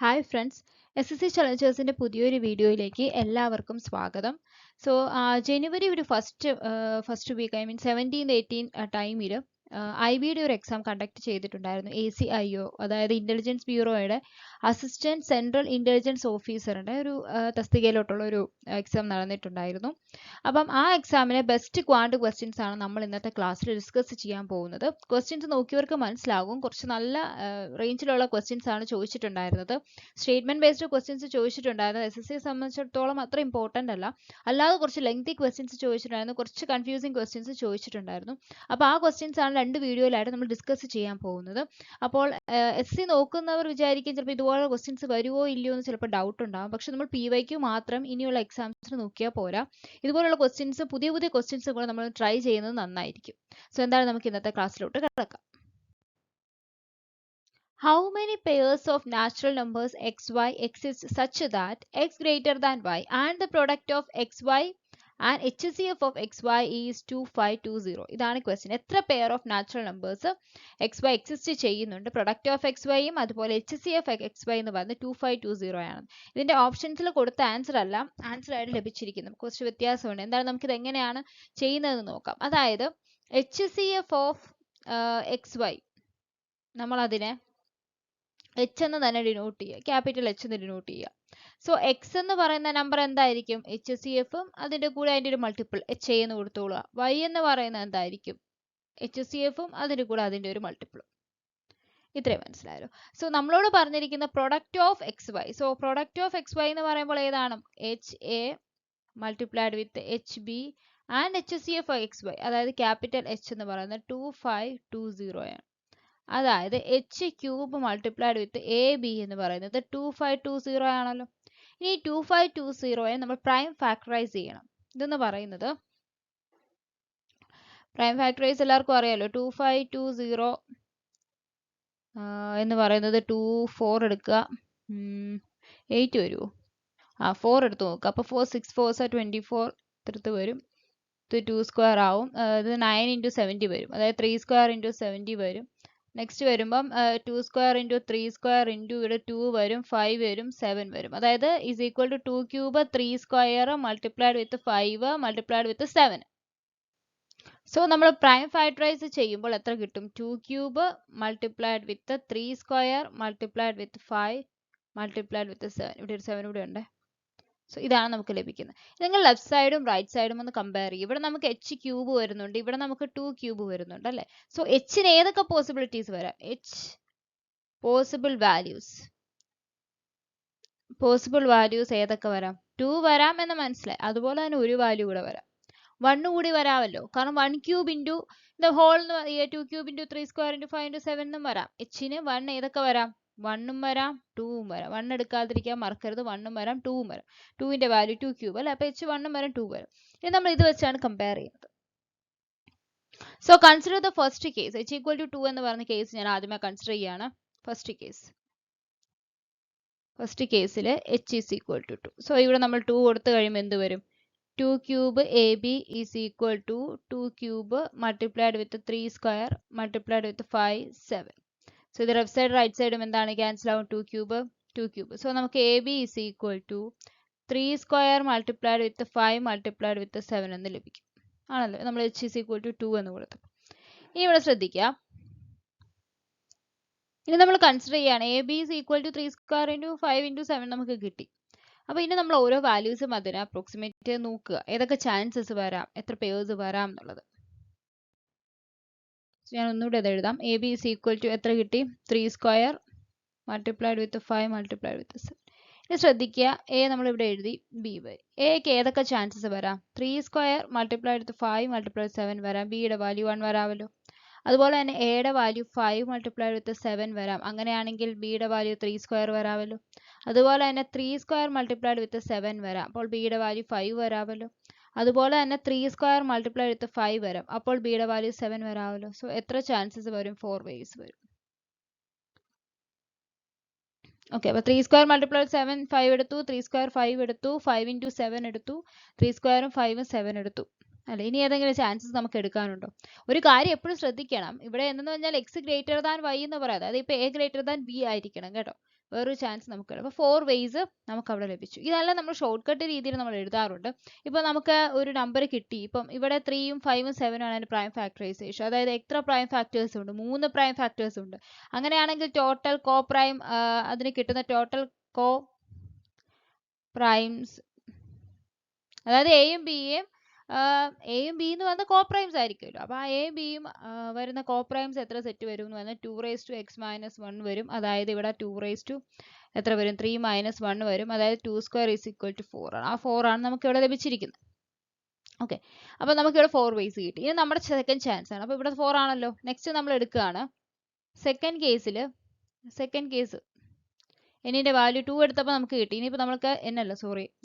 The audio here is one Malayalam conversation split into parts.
ഹായ് ഫ്രണ്ട്സ്, SSC ചലഞ്ചേഴ്സിൻ്റെ പുതിയൊരു വീഡിയോയിലേക്ക് എല്ലാവർക്കും സ്വാഗതം. ജനുവരി ഒരു ഫസ്റ്റ് വീക്ക്, ഐ മീൻ 17-18 ടൈമിൽ IBയുടെ ഒരു എക്സാം കണ്ടക്ട് ചെയ്തിട്ടുണ്ടായിരുന്നു. ACIO, അതായത് ഇൻ്റലിജൻസ് ബ്യൂറോയുടെ അസിസ്റ്റൻറ്റ് സെൻട്രൽ ഇൻ്റലിജൻസ് ഓഫീസറിൻ്റെ ഒരു തസ്തികയിലോട്ടുള്ള ഒരു എക്സാം നടന്നിട്ടുണ്ടായിരുന്നു. അപ്പം ആ എക്സാമിനെ ബെസ്റ്റ് ക്വാണ്ട് ക്വസ്റ്റ്യൻസ് ആണ് നമ്മൾ ഇന്നത്തെ ക്ലാസ്സിൽ ഡിസ്കസ് ചെയ്യാൻ പോകുന്നത്. ക്വസ്റ്റ്യൻസ് നോക്കിയവർക്ക് മനസ്സിലാകും, കുറച്ച് നല്ല റേഞ്ചിലുള്ള ക്വസ്റ്റ്യൻസ് ആണ് ചോദിച്ചിട്ടുണ്ടായിരുന്നത്. സ്റ്റേറ്റ്മെന്റ് ബേസ്ഡ് ക്വസ്റ്റ്യൻസ് ചോദിച്ചിട്ടുണ്ടായിരുന്നു. SSCയെ സംബന്ധിച്ചിടത്തോളം അത്ര ഇമ്പോർട്ടൻ്റ് അല്ല. അല്ലാതെ കുറച്ച് ലെങ്തി ക്വസ്റ്റ്യൻസ് ചോദിച്ചിട്ടുണ്ടായിരുന്നു, കുറച്ച് കൺഫ്യൂസിങ് ക്വസ്റ്റ്യൻസ് ചോദിച്ചിട്ടുണ്ടായിരുന്നു. അപ്പോൾ ആ ക്വസ്റ്റ്യൻസ് ആണ് രണ്ട് വീഡിയോയിലായിട്ട് നമ്മൾ ഡിസ്കസ് ചെയ്യാൻ പോകുന്നത്. അപ്പോൾ SC നോക്കുന്നവർ വിചാരിക്കും ചിലപ്പോൾ ഇതുപോലുള്ള ക്വസ്റ്റ്യൻസ് വരുമോ ഇല്ലയോ എന്ന് ചിലപ്പോൾ ഡൗട്ട് ഉണ്ടാകും. പക്ഷെ നമ്മൾ PYQ മാത്രം ഇനിയുള്ള എക്സാംസിന് നോക്കിയാൽ പോരാ, ഇതുപോലുള്ള ക്വസ്റ്റ്യൻസ്, പുതിയ പുതിയ ക്വസ്റ്റ്യൻസ് കൂടെ നമ്മൾ ട്രൈ ചെയ്യുന്നത് നന്നായിരിക്കും. സോ എന്താണ്, നമുക്ക് ഇന്നത്തെ ക്ലാസ്സിലോട്ട് കിടക്കാം. How many pairs of natural numbers xy exist such that x greater than y and the product of xy and HCF of xy is 2520? ഇതാണ് ക്വസ്റ്റ്യൻ. എത്ര pair of natural numbers xy exist ചെയ്യുന്നുണ്ട്? പ്രൊഡക്റ്റ് ഓഫ് xyയും അതുപോലെ HCF xy എന്ന് പറയുന്നത് 2520 ആണ്. ഇതിന്റെ ഓപ്ഷൻസിൽ കൊടുത്ത ആൻസർ അല്ല, ആൻസർ ആയിട്ട് ലഭിച്ചിരിക്കുന്നത് കുറച്ച് വ്യത്യാസമുണ്ട്. എന്താണ്, നമുക്കിത് എങ്ങനെയാണ് ചെയ്യുന്നതെന്ന് നോക്കാം. അതായത് HCF ഓഫ് xy, നമ്മൾ അതിനെ H എന്ന് തന്നെ ഡിനോട്ട് ചെയ്യുക, ക്യാപിറ്റൽ H എന്ന് ഡിനോട്ട് ചെയ്യുക. സോ X എന്ന് പറയുന്ന നമ്പർ എന്തായിരിക്കും? HCFും അതിൻ്റെ കൂടെ അതിൻ്റെ ഒരു മൾട്ടിപ്പിൾ HA എന്ന് കൊടുത്തോളുക. Y എന്ന് പറയുന്നത് എന്തായിരിക്കും? HCFും അതിൻ്റെ കൂടെ അതിൻ്റെ ഒരു മൾട്ടിപ്പിൾ. ഇത്രയും മനസ്സിലായല്ലോ. സോ നമ്മളോട് പറഞ്ഞിരിക്കുന്ന product of XY. So product of XY എന്ന് പറയുമ്പോൾ ഏതാണ്? HA multiplied with HB and HCF XY, അതായത് ക്യാപിറ്റൽ H എന്ന് പറയുന്നത് 2520 ആണ്. അതായത് H³ മൾട്ടിപ്ലൈഡ് വിത്ത് AB എന്ന് പറയുന്നത് 2520 ആണല്ലോ. ഇനി 2520യെ നമ്മൾ പ്രൈം ഫാക്ടറൈസ് ചെയ്യണം. ഇതെന്ന് പറയുന്നത് പ്രൈം ഫാക്ടറൈസ് എല്ലാവർക്കും അറിയാലോ. 2520 എന്ന് പറയുന്നത് 24 എടുക്കുക, 8 വരുമോ? 4 എടുത്ത് നോക്കുക. അപ്പോൾ 4 6 4 24 എടുത്ത് വരും. ഇത് 2 സ്ക്വയർ ആവും. ഇത് 9 × 70 വരും, അതായത് 3 സ്ക്വയർ × 70 വരും. നെക്സ്റ്റ് വരുമ്പം 2 സ്ക്വയർ × 3 സ്ക്വയർ × ഇവിടെ 2 വരും, 5 വരും, 7 വരും. അതായത് is equal to 2³ 3 square multiplied with 5 multiplied with 7. So നമ്മൾ പ്രൈം ഫാക്ടറൈസ് ചെയ്യുമ്പോൾ എത്ര കിട്ടും? 2³ multiplied with 3 square multiplied with 5 multiplied with 7. ഇവിടെ ഒരു 7 ഇവിടെ ഉണ്ട്. സോ ഇതാണ് നമുക്ക് ലഭിക്കുന്നത്. നിങ്ങൾ ലെഫ്റ്റ് സൈഡും റൈറ്റ് സൈഡും ഒന്ന് കമ്പയർ ചെയ്യും. ഇവിടെ നമുക്ക് H³ വരുന്നുണ്ട്, ഇവിടെ നമുക്ക് 2³ വരുന്നുണ്ട് അല്ലേ? സോ Hന് ഏതൊക്കെ പോസിബിലിറ്റീസ് വരാം? H പോസിബിൾ വാല്യൂസ് ഏതൊക്കെ വരാം? 2 വരാം എന്ന് മനസ്സിലായി. അതുപോലെ തന്നെ ഒരു വാല്യൂ കൂടെ വരാം, 1 കൂടി വരാമല്ലോ. കാരണം 1³ ഇൻറ്റു ദ ഹോൾ എന്ന് പറയുക 2³ ഇൻറ്റു 3 സ്ക്വയർ ഇൻറ്റു 5 ഇൻറ്റു 7 എന്നും വരാം. Hന് 1 ഏതൊക്കെ വരാം? 1ഉം വരാം, 2ഉം വരാം. 1 എടുക്കാതിരിക്കാൻ മറക്കരുത്, 1ഉം വരാം, 2ഉം വരാം. 2ന്റെ വാല്യൂ 2³ അല്ലേ? അപ്പോൾ H 1ഉം വരാം, 2 വരാം. ഇനി നമ്മൾ ഇത് വെച്ചാണ് കമ്പയർ ചെയ്യുന്നത്. So consider the first case. H equal to 2 എന്ന് പറഞ്ഞ കേസ് ഞാൻ ആദ്യമേ കൺസിഡർ ചെയ്യാണ്. ഫസ്റ്റ് കേസിൽ H is equal to 2. So ഇവിടെ നമ്മൾ 2 കൊടുത്തു കഴിയുമ്പോൾ എന്ത് വരും? 2³ AB is equal to 2³ multiplied with 3 square multiplied with 5 7. So the left side right side എന്താണ്? ക്യാൻസൽ ആവും. 2³. So നമുക്ക് AB is equal to 3 square multiplied with 5 multiplied with 7 എന്ന് ലഭിക്കും. ആണല്ലോ, നമ്മൾ H is equal to 2 എന്ന് കൊടുത്തു. ഇനി ഇവിടെ ശ്രദ്ധിക്കുക, ഇനി നമ്മൾ കൺസിഡർ ചെയ്യാണ് AB is equal to 3 square into 5 into 7 നമുക്ക് കിട്ടി. അപ്പോൾ ഇനി നമ്മൾ ഓരോ വാല്യൂസും അതിനെ അപ്രോക്സിമേറ്റ് നോക്കുക, ഏതൊക്കെ ചാൻസസ് വരാം, എത്ര പേഴ്സ് വരാം എന്നുള്ളത്. ഞാൻ ഒന്നുകൂടെ അത് എഴുതാം. AB ഈസ് ഈക്വൽ ടു എത്ര കിട്ടി? 3 square multiplied with 5 multiplied with 7. ഇനി ശ്രദ്ധിക്കുക, A നമ്മളിവിടെ എഴുതി, BY. Aക്ക് ഏതൊക്കെ ചാൻസസ് വരാം? 3 സ്ക്വയർ മൾട്ടിപ്ലൈഡ് വിത്ത് 5 മൾട്ടിപ്ലൈഡ് 7 വരാം. Bയുടെ വാല്യൂ 1 വരാമല്ലോ. അതുപോലെ തന്നെ Aയുടെ വാല്യൂ 5 മൾട്ടിപ്ലൈഡ് വിത്ത് 7 വരാം. അങ്ങനെയാണെങ്കിൽ Bയുടെ വാല്യൂ 3 സ്ക്വയർ വരാമല്ലോ. അതുപോലെ തന്നെ 3 സ്ക്വയർ മൾട്ടിപ്ലൈഡ് വിത്ത് 7 വരാം. അപ്പോൾ Bയുടെ വാല്യൂ 5 വരാമല്ലോ. അതുപോലെ തന്നെ 3 സ്ക്വയർ മൾട്ടിപ്ലൈഡ് വിത്ത് 5 വരാം. അപ്പോൾ Bയുടെ വാല്യൂ 7 വരാമല്ലോ. സോ എത്ര ചാൻസസ് വരും? 4 വേസ് വരും. ഓക്കെ, അപ്പോൾ 3 സ്ക്വയർ മൾട്ടിപ്ലൈഡ് 7 5 എടുത്തു, 3 സ്ക്വയർ 5 എടുത്തു, 5 ഇൻറ്റു 7 എടുത്തു, 3 സ്ക്വയറും 5ഉം 7 എടുത്തു അല്ലേ? ഇനി ഏതെങ്കിലും ചാൻസസ് നമുക്ക് എടുക്കാനുണ്ടോ? ഒരു കാര്യം എപ്പോഴും ശ്രദ്ധിക്കണം, ഇവിടെ എന്തെന്ന് പറഞ്ഞാൽ എക്സ് ഗ്രേറ്റർ ദാൻ വൈ എന്ന് പറയാം. അതായത് ഇപ്പോൾ A ഗ്രേറ്റർ ദാൻ B ആയിരിക്കണം കേട്ടോ. വേറൊരു ചാൻസ് നമുക്ക് അപ്പോൾ 4 വേസ് നമുക്ക് അവിടെ ലഭിച്ചു. ഇതെല്ലാം നമ്മൾ ഷോർട്ട് കട്ട് രീതിയിൽ നമ്മൾ എഴുതാറുണ്ട്. ഇപ്പോൾ നമുക്ക് ഒരു നമ്പർ കിട്ടി, ഇപ്പം ഇവിടെ 3ഉം 5ഉം 7ഉം ആണ് അതിന്റെ പ്രൈം ഫാക്ടറൈസേഷൻ. അതായത് എത്ര പ്രൈം ഫാക്ടേഴ്സ് ഉണ്ട്? 3 പ്രൈം ഫാക്ടേഴ്സ് ഉണ്ട്. അങ്ങനെയാണെങ്കിൽ ടോട്ടൽ കോ പ്രൈം അതിന് കിട്ടുന്ന ടോട്ടൽ കോ പ്രൈംസ്, അതായത് എയും ബിയും എന്ന് പറയുന്ന കോ പ്രൈംസ് ആയിരിക്കുമല്ലോ. അപ്പോൾ ആ എയും ബിയും വരുന്ന കോ പ്രൈംസ് എത്ര സെറ്റ് വരും എന്ന് പറഞ്ഞാൽ 2x-1 വരും. അതായത് ഇവിടെ 2 എത്ര വരും? 3 - 1 വരും. അതായത് 2² = 4 ആണ്. ആ 4 ആണ് നമുക്ക് ഇവിടെ ലഭിച്ചിരിക്കുന്നത്. ഓക്കെ, അപ്പോൾ നമുക്ക് ഇവിടെ 4 വേസ് കിട്ടി. ഇനി നമ്മുടെ സെക്കൻഡ് ചാൻസ് ആണ്. അപ്പോൾ ഇവിടെ 4 ആണല്ലോ. നെക്സ്റ്റ് നമ്മൾ എടുക്കുകയാണ് സെക്കൻഡ് കേസ്. എന്നിന്റെ വാല്യൂ 2 എടുത്തപ്പോൾ നമുക്ക് കിട്ടി. ഇനിയിപ്പോൾ നമുക്ക്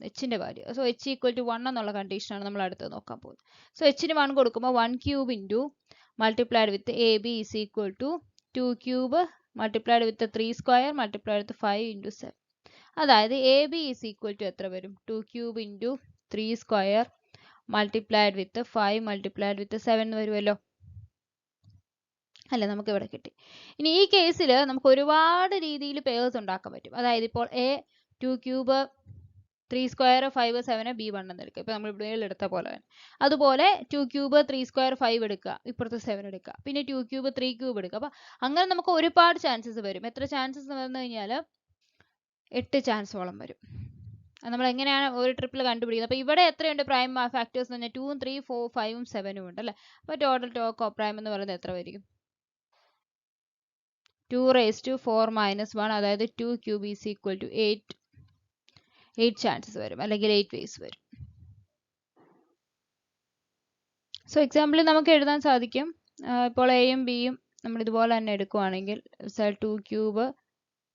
എച്ചിന്റെ വാല്യൂ. സോ h = 1 എന്നുള്ള കണ്ടീഷനാണ് നമ്മൾ അടുത്ത് നോക്കാൻ പോകുന്നത്. സോ hന് 1 കൊടുക്കുമ്പോൾ 1³ into multiplied with AB is equal to 2³ multiplied with 3² multiplied with 5 × 7. അതായത് AB is equal to എത്ര വരും? 2³ into 3² multiplied with 5 multiplied with 7 വരുമല്ലോ അല്ലേ? നമുക്ക് ഇവിടെ കിട്ടി. ഇനി ഈ കേസിൽ നമുക്ക് ഒരുപാട് രീതിയിൽ പെയർസ് ഉണ്ടാക്കാൻ പറ്റും. അതായത് ഇപ്പോൾ A 2³ 3² 5 7 B1 എന്ന് എടുക്കുക. ഇപ്പൊ നമ്മൾ ഇവിടെ എടുത്ത പോലെ തന്നെ. അതുപോലെ 2³ 3² 5 എടുക്കുക, ഇപ്പുറത്ത് 7 എടുക്കുക. പിന്നെ 2³ 3³ എടുക്കുക. അപ്പൊ അങ്ങനെ നമുക്ക് ഒരുപാട് ചാൻസസ് വരും. എത്ര ചാൻസസ് വന്നു കഴിഞ്ഞാൽ 8 ചാൻസോളം വരും. നമ്മൾ എങ്ങനെയാണ് ഒരു ട്രിപ്പിൽ കണ്ടുപിടിക്കുന്നത്? അപ്പോൾ ഇവിടെ എത്രയുണ്ട് പ്രൈം ഫാക്ടേഴ്സ് എന്ന് പറഞ്ഞാൽ 2ഉം 3 4 5ഉം 7ഉം ഉണ്ട് അല്ലേ? അപ്പോൾ ടോട്ടൽ കോ പ്രൈം എന്ന് പറയുന്നത് എത്ര വരും? 2⁻⁴ - 1, അതായത് 2³ is equal to 8 ചാൻസസ് വരും, അല്ലെങ്കിൽ 8 വേസ് വരും. സോ എക്സാമ്പിളിൽ നമുക്ക് എഴുതാൻ സാധിക്കും. ഇപ്പോൾ എയും ബിയും നമ്മൾ ഇതുപോലെ തന്നെ എടുക്കുവാണെങ്കിൽ 2³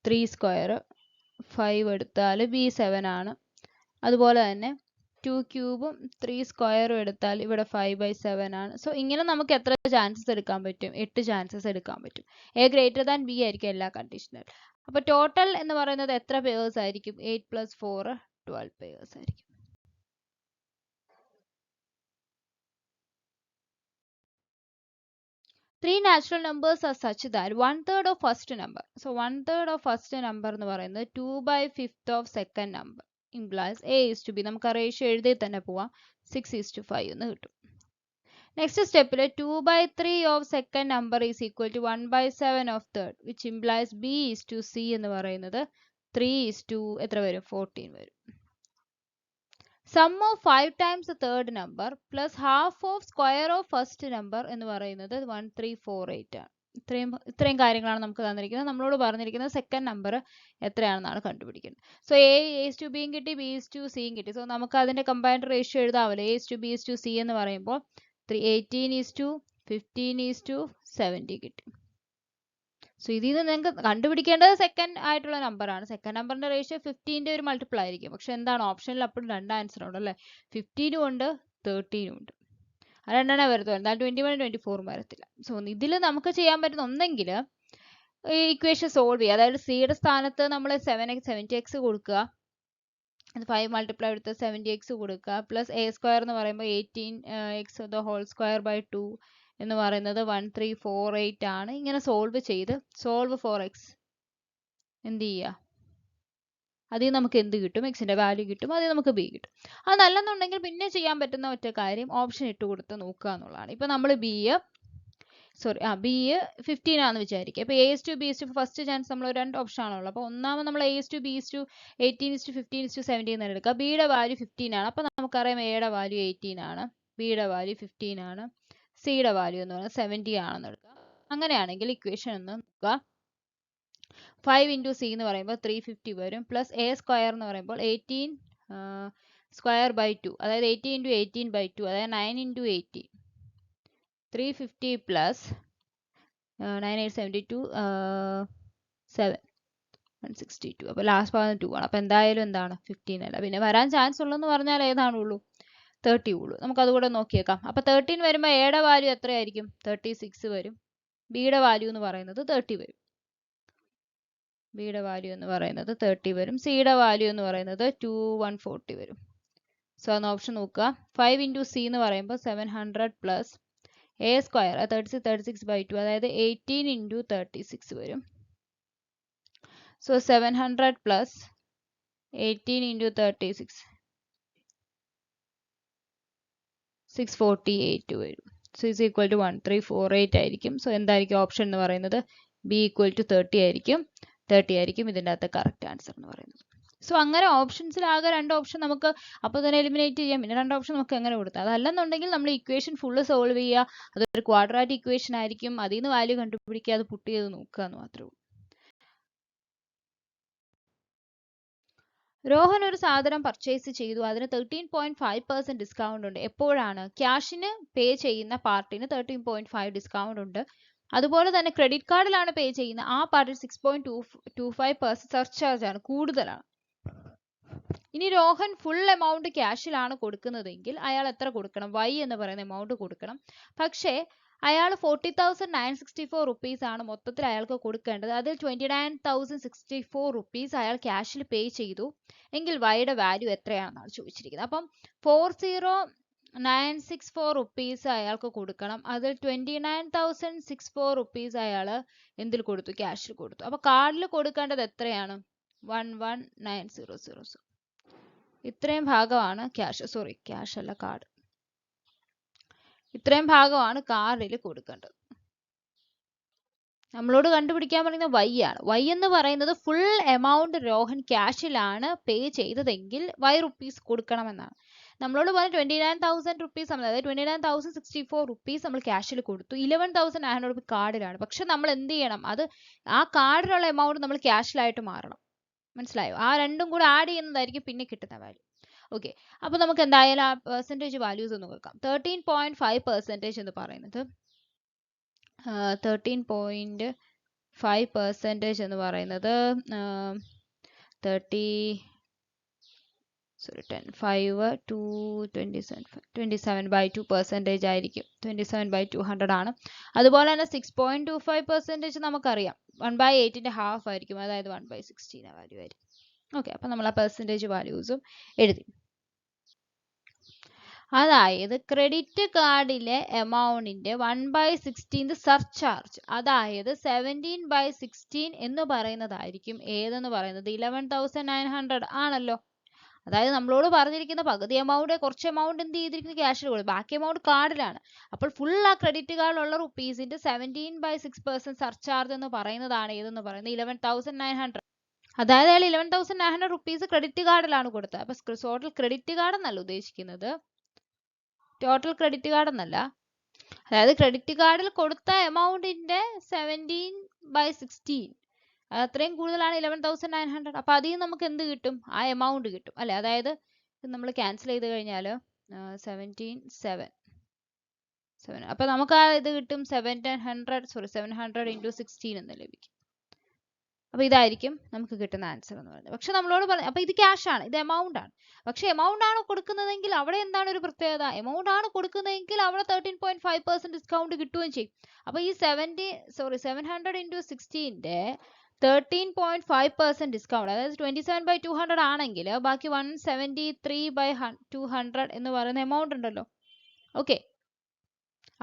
3² 5 എടുത്താൽ B7 ആണ്. അതുപോലെ തന്നെ 2³ 3² എടുത്താൽ ഇവിടെ 5/7 ആണ്. സോ ഇങ്ങനെ നമുക്ക് എത്ര ചാൻസസ് എടുക്കാൻ പറ്റും? 8 ചാൻസസ് എടുക്കാൻ പറ്റും. A > B ആയിരിക്കും എല്ലാ കണ്ടീഷണൽ. അപ്പോൾ ടോട്ടൽ എന്ന് പറയുന്നത് എത്ര പെയർസ് ആയിരിക്കും? 8 + 4 12 പെയർസ് ആയിരിക്കും. Three natural numbers are such that 1/3 of first number. So 1/3 of first number എന്ന് പറയുന്നത് 2/5 of second number implies A is to be, നമുക്ക് ആ റേഷ്യോ എഴുതി തന്നെ പോവാം, 6:5 എന്ന് കിട്ടും. നെക്സ്റ്റ് സ്റ്റെപ്പിൽ 2/3 of second number is equal to 1/7 of third, which implies B is to C എന്ന് പറയുന്നത് 3:, എത്ര വരും? 14 വരും. Sum of 5 times the third number plus half of square of first number എന്ന് പറയുന്നത് 1348 ആണ്. ഇത്രയും കാര്യങ്ങളാണ് നമുക്ക് തന്നിരിക്കുന്നത്. നമ്മളോട് പറഞ്ഞിരിക്കുന്നത് സെക്കൻഡ് നമ്പർ എത്രയാണെന്നാണ് കണ്ടുപിടിക്കുന്നത്. സോ A:B കിട്ടി, B:C കിട്ടി. സോ നമുക്ക് അതിന്റെ കമ്പൈൻഡ് റേഷ്യോ എഴുതാമല്ലോ. A:B:C എന്ന് പറയുമ്പോൾ 18:15:70 കിട്ടി. സോ ഇതിൽ നിന്ന് നിങ്ങൾക്ക് കണ്ടുപിടിക്കേണ്ടത് സെക്കൻഡ് ആയിട്ടുള്ള നമ്പർ ആണ്. സെക്കൻഡ് നമ്പറിന്റെ റേഷ്യോ 15ന്റെ ഒരു മൾട്ടിപ്പിൾ ആയിരിക്കും. പക്ഷെ എന്താണ് ഓപ്ഷനിൽ അപ്പോഴും രണ്ട് ആൻസർ ഉണ്ട് അല്ലേ? 15ഉം ഉണ്ട് 13ഉം ഉണ്ട്. ആ രണ്ടെണ്ണേ വരത്തുള്ളൂ. എന്നാൽ 21 24 വരത്തില്ല. സോ ഇതിൽ നമുക്ക് ചെയ്യാൻ പറ്റുന്ന ഒന്നെങ്കിൽ ഈ ഇക്വേഷൻ സോൾവ് ചെയ്യുക. അതായത് സിയുടെ സ്ഥാനത്ത് നമ്മൾ 70x കൊടുക്കുക, 5 മൾട്ടിപ്ലൈ എടുത്ത് 70x കൊടുക്കുക, പ്ലസ് A² എന്ന് പറയുമ്പോൾ 18x the whole square by 2 എന്ന് പറയുന്നത് 1348 ആണ്. ഇങ്ങനെ സോൾവ് ചെയ്ത് സോൾവ് ഫോർ x എന്ത് ചെയ്യുക? അതിൽ നമുക്ക് എന്ത് കിട്ടും? എക്സിന്റെ വാല്യൂ കിട്ടും, അതിൽ നമുക്ക് ബി കിട്ടും. അത് നല്ലെന്നുണ്ടെങ്കിൽ പിന്നെ ചെയ്യാൻ പറ്റുന്ന ഒറ്റ കാര്യം ഓപ്ഷൻ ഇട്ട് കൊടുത്ത് നോക്കുക എന്നുള്ളതാണ്. ഇപ്പൊ നമ്മൾ ബി 15 ആണെന്ന് വിചാരിക്കുക. അപ്പോൾ A:B ഫസ്റ്റ് ചാൻസ് നമ്മൾ രണ്ട് ഓപ്ഷൻ ആണുള്ളത്. അപ്പോൾ ഒന്നാമത് നമ്മൾ A:B 18:15:70 എന്ന് എടുക്കുക. ബിയുടെ വാല്യൂ 15 ആണ്. അപ്പോൾ നമുക്കറിയാം എയുടെ വാല്യൂ 18 ആണ്, ബിയുടെ വാല്യൂ 15 ആണ്, സിയുടെ വാല്യൂ എന്ന് പറയുന്നത് 70 ആണെന്ന് എടുക്കുക. അങ്ങനെയാണെങ്കിൽ ഇക്വേഷൻ ഒന്ന് നോക്കുക. 5 × C എന്ന് പറയുമ്പോൾ 350 വരും, പ്ലസ് A² എന്ന് പറയുമ്പോൾ 18² / 2, അതായത് 18 × 18/2, അതായത് 9 × 80, 350 പ്ലസ് 9 8 72 7 162. അപ്പോൾ ലാസ്റ്റ് ഭാഗം 2 ആണ്. അപ്പോൾ എന്തായാലും എന്താണ് 15 അല്ല. പിന്നെ വരാൻ ചാൻസ് ഉള്ളതെന്ന് പറഞ്ഞാൽ ഏതാണുള്ളൂ? 30 ഉള്ളൂ. നമുക്ക് അതുകൂടെ നോക്കിയേക്കാം. അപ്പോൾ 13 വരുമ്പോൾ എയുടെ വാല്യൂ എത്രയായിരിക്കും? 36 വരും. ബിയുടെ വാല്യൂ എന്ന് പറയുന്നത് 30 വരും. ബിയുടെ വാല്യൂ എന്ന് പറയുന്നത് 30 വരും. സിയുടെ വാല്യൂ എന്ന് പറയുന്നത് 2140 വരും. സോ അന്ന് ഓപ്ഷൻ നോക്കുക. 5 × C എന്ന് പറയുമ്പോൾ 700 പ്ലസ് A² 36/2, അതായത് 18 × 36 വരും. So 700 plus 18 into 36, 648 വരും. So is equal to 1348 ആയിരിക്കും. So എന്തായിരിക്കും ഓപ്ഷൻ എന്ന് പറയുന്നത്? ബി ഈക്വൽ ടു 30 ആയിരിക്കും. 30 ആയിരിക്കും ഇതിൻ്റെ അകത്ത് കറക്റ്റ് ആൻസർ എന്ന് പറയുന്നത്. സോ അങ്ങനെ ഓപ്ഷൻസിൽ ആകെ 2 ഓപ്ഷൻ നമുക്ക് അപ്പോൾ തന്നെ എലിമിനേറ്റ് ചെയ്യാം. പിന്നെ 2 ഓപ്ഷൻ നമുക്ക് എങ്ങനെ കൊടുത്താൽ, അതല്ലെന്നുണ്ടെങ്കിൽ നമ്മൾ ഇക്വേഷൻ ഫുള്ള് സോൾവ് ചെയ്യുക. അതൊരു ക്വാഡ്രാറ്റിക് ഇക്വേഷൻ ആയിരിക്കും. അതിൽ നിന്ന് വാല്യൂ കണ്ടുപിടിക്കുക, അത് പുട്ട് ചെയ്ത് നോക്കുക എന്ന് മാത്രമേ ഉള്ളൂ. രോഹൻ ഒരു സാധനം പർച്ചേസ് ചെയ്തു, അതിന് 13.5% ഡിസ്കൗണ്ട് ഉണ്ട്. എപ്പോഴാണ്? ക്യാഷിന് പേ ചെയ്യുന്ന പാർട്ടിന് 13.5 ഡിസ്കൗണ്ട് ഉണ്ട്. അതുപോലെ തന്നെ ക്രെഡിറ്റ് കാർഡിലാണ് പേ ചെയ്യുന്ന ആ പാർട്ടിന് 6.25% സർചാർജ് ആണ്, കൂടുതലാണ്. ഇനി രോഹൻ ഫുൾ എമൗണ്ട് ക്യാഷിലാണ് കൊടുക്കുന്നതെങ്കിൽ അയാൾ എത്ര കൊടുക്കണം? Y എന്ന് പറയുന്ന എമൗണ്ട് കൊടുക്കണം. പക്ഷേ അയാൾ 40,964 റുപ്പീസ് ആണ് മൊത്തത്തിൽ അയാൾക്ക് കൊടുക്കേണ്ടത്. അതിൽ 29,064 റുപ്പീസ് അയാൾ ക്യാഷിൽ പേ ചെയ്തു എങ്കിൽ വൈയുടെ വാല്യൂ എത്രയാണെന്നാണ് ചോദിച്ചിരിക്കുന്നത്. അപ്പം 40,964 റുപ്പീസ് അയാൾക്ക് കൊടുക്കണം. അതിൽ 29,064 റുപ്പീസ് അയാൾ എന്തിൽ കൊടുത്തു? ക്യാഷിൽ കൊടുത്തു. അപ്പൊ കാർഡിൽ കൊടുക്കേണ്ടത് എത്രയാണ്? 11,900. ഇത്രയും ഭാഗമാണ് ക്യാഷ്, സോറി ക്യാഷ് അല്ല കാർഡ്, ഇത്രയും ഭാഗമാണ് കാർഡിൽ കൊടുക്കേണ്ടത്. നമ്മളോട് കണ്ടുപിടിക്കാൻ പറയുന്നത് Y ആണ്. Y എന്ന് പറയുന്നത് ഫുൾ എമൗണ്ട് രോഹൻ ക്യാഷിലാണ് പേ ചെയ്തതെങ്കിൽ Y റുപ്പീസ് കൊടുക്കണമെന്നാണ്. നമ്മളോട് പറഞ്ഞ 29,000 റുപ്പീസ്, അതായത് 29,064 റുപ്പീസ് നമ്മൾ ക്യാഷിൽ കൊടുത്തു, 11,900 റുപ്പീസ് കാർഡിലാണ്. പക്ഷെ നമ്മൾ എന്ത് ചെയ്യണം? അത് ആ കാർഡിലുള്ള എമൗണ്ട് നമ്മൾ ക്യാഷിലായിട്ട് മാറണം. മനസ്സിലായോ? ആ രണ്ടും കൂടെ ആഡ് ചെയ്യുന്നതായിരിക്കും പിന്നെ കിട്ടുന്ന വാല്യൂ. ഓക്കെ, അപ്പൊ നമുക്ക് എന്തായാലും ആ പെർസെൻറ്റേജ് വാല്യൂസ് ഒന്ന് നോക്കാം. 13.5% എന്ന് പറയുന്നത് 13.5% എന്ന് പറയുന്നത് 27/2% ആയിരിക്കും. 27/200 ആണ്. അതുപോലെ തന്നെ 6.25% നമുക്കറിയാം 1/8ന്റെ ഹാഫ് ആയിരിക്കും, അതായത് 1/16 വാല്യൂ ആയിരിക്കും. ഓക്കെ, അപ്പൊ നമ്മൾ ആ പെർസെൻറ്റേജ് വാല്യൂസും എഴുതി. അതായത് ക്രെഡിറ്റ് കാർഡിലെ എമൗണ്ടിന്റെ 1/16 സർചാർജ്, അതായത് 17/16 എന്ന് പറയുന്നതായിരിക്കും ഏതെന്ന് പറയുന്നത് 11,900 ആണല്ലോ. അതായത് നമ്മളോട് പറഞ്ഞിരിക്കുന്ന പകുതി എമൗണ്ട്, കുറച്ച് എമൗണ്ട് എന്ത് ചെയ്തിരിക്കുന്നത്? ക്യാഷിൽ കൊടുക്കും, ബാക്കി എമൗണ്ട് കാർഡിലാണ്. അപ്പോൾ ഫുൾ ആ ക്രെഡിറ്റ് കാർഡിലുള്ള റുപ്പീസിന്റെ 17/6% സർചാർജ് എന്ന് പറയുന്നതാണ് ഏതെന്ന് പറയുന്നത് 11,900. അതായത് അയാൾ 11,900 റുപ്പീസ് ക്രെഡിറ്റ് കാർഡിലാണ് കൊടുത്തത്. അപ്പൊ ടോട്ടൽ ക്രെഡിറ്റ് കാർഡ് എന്നല്ല ഉദ്ദേശിക്കുന്നത്, ടോട്ടൽ ക്രെഡിറ്റ് കാർഡ് എന്നല്ല, അതായത് ക്രെഡിറ്റ് കാർഡിൽ കൊടുത്ത എമൗണ്ടിന്റെ 17/16 അത് അത്രയും കൂടുതലാണ് 11,900. അപ്പൊ അതിൽ നിന്ന് നമുക്ക് എന്ത് കിട്ടും? ആ എമൗണ്ട് കിട്ടും അല്ലെ. അതായത് നമ്മൾ ക്യാൻസൽ ചെയ്ത് കഴിഞ്ഞാൽ 17 അപ്പൊ നമുക്ക് ആ ഇത് കിട്ടും 700 into 16 എന്ന് ലഭിക്കും. അപ്പൊ ഇതായിരിക്കും നമുക്ക് കിട്ടുന്ന ആൻസർ എന്ന് പറയുന്നത്. പക്ഷെ നമ്മളോട് പറഞ്ഞു അപ്പൊ ഇത് ക്യാഷ് ആണ്, ഇത് എമൗണ്ട് ആണ്. പക്ഷെ എമൗണ്ട് ആണ് കൊടുക്കുന്നതെങ്കിൽ അവിടെ എന്താണ് ഒരു പ്രത്യേകത? എമൗണ്ട് ആണ് കൊടുക്കുന്നതെങ്കിൽ അവിടെ 13.5% ഡിസ്കൗണ്ട് കിട്ടുകയും ചെയ്യും. അപ്പൊ ഈ 700 into 16ന്റെ 13.5% ഡിസ്കൗണ്ട്, അതായത് 27/200 ആണെങ്കിൽ ബാക്കി 173/200 എന്ന് പറയുന്ന എമൗണ്ട് ഉണ്ടല്ലോ. ഓക്കെ,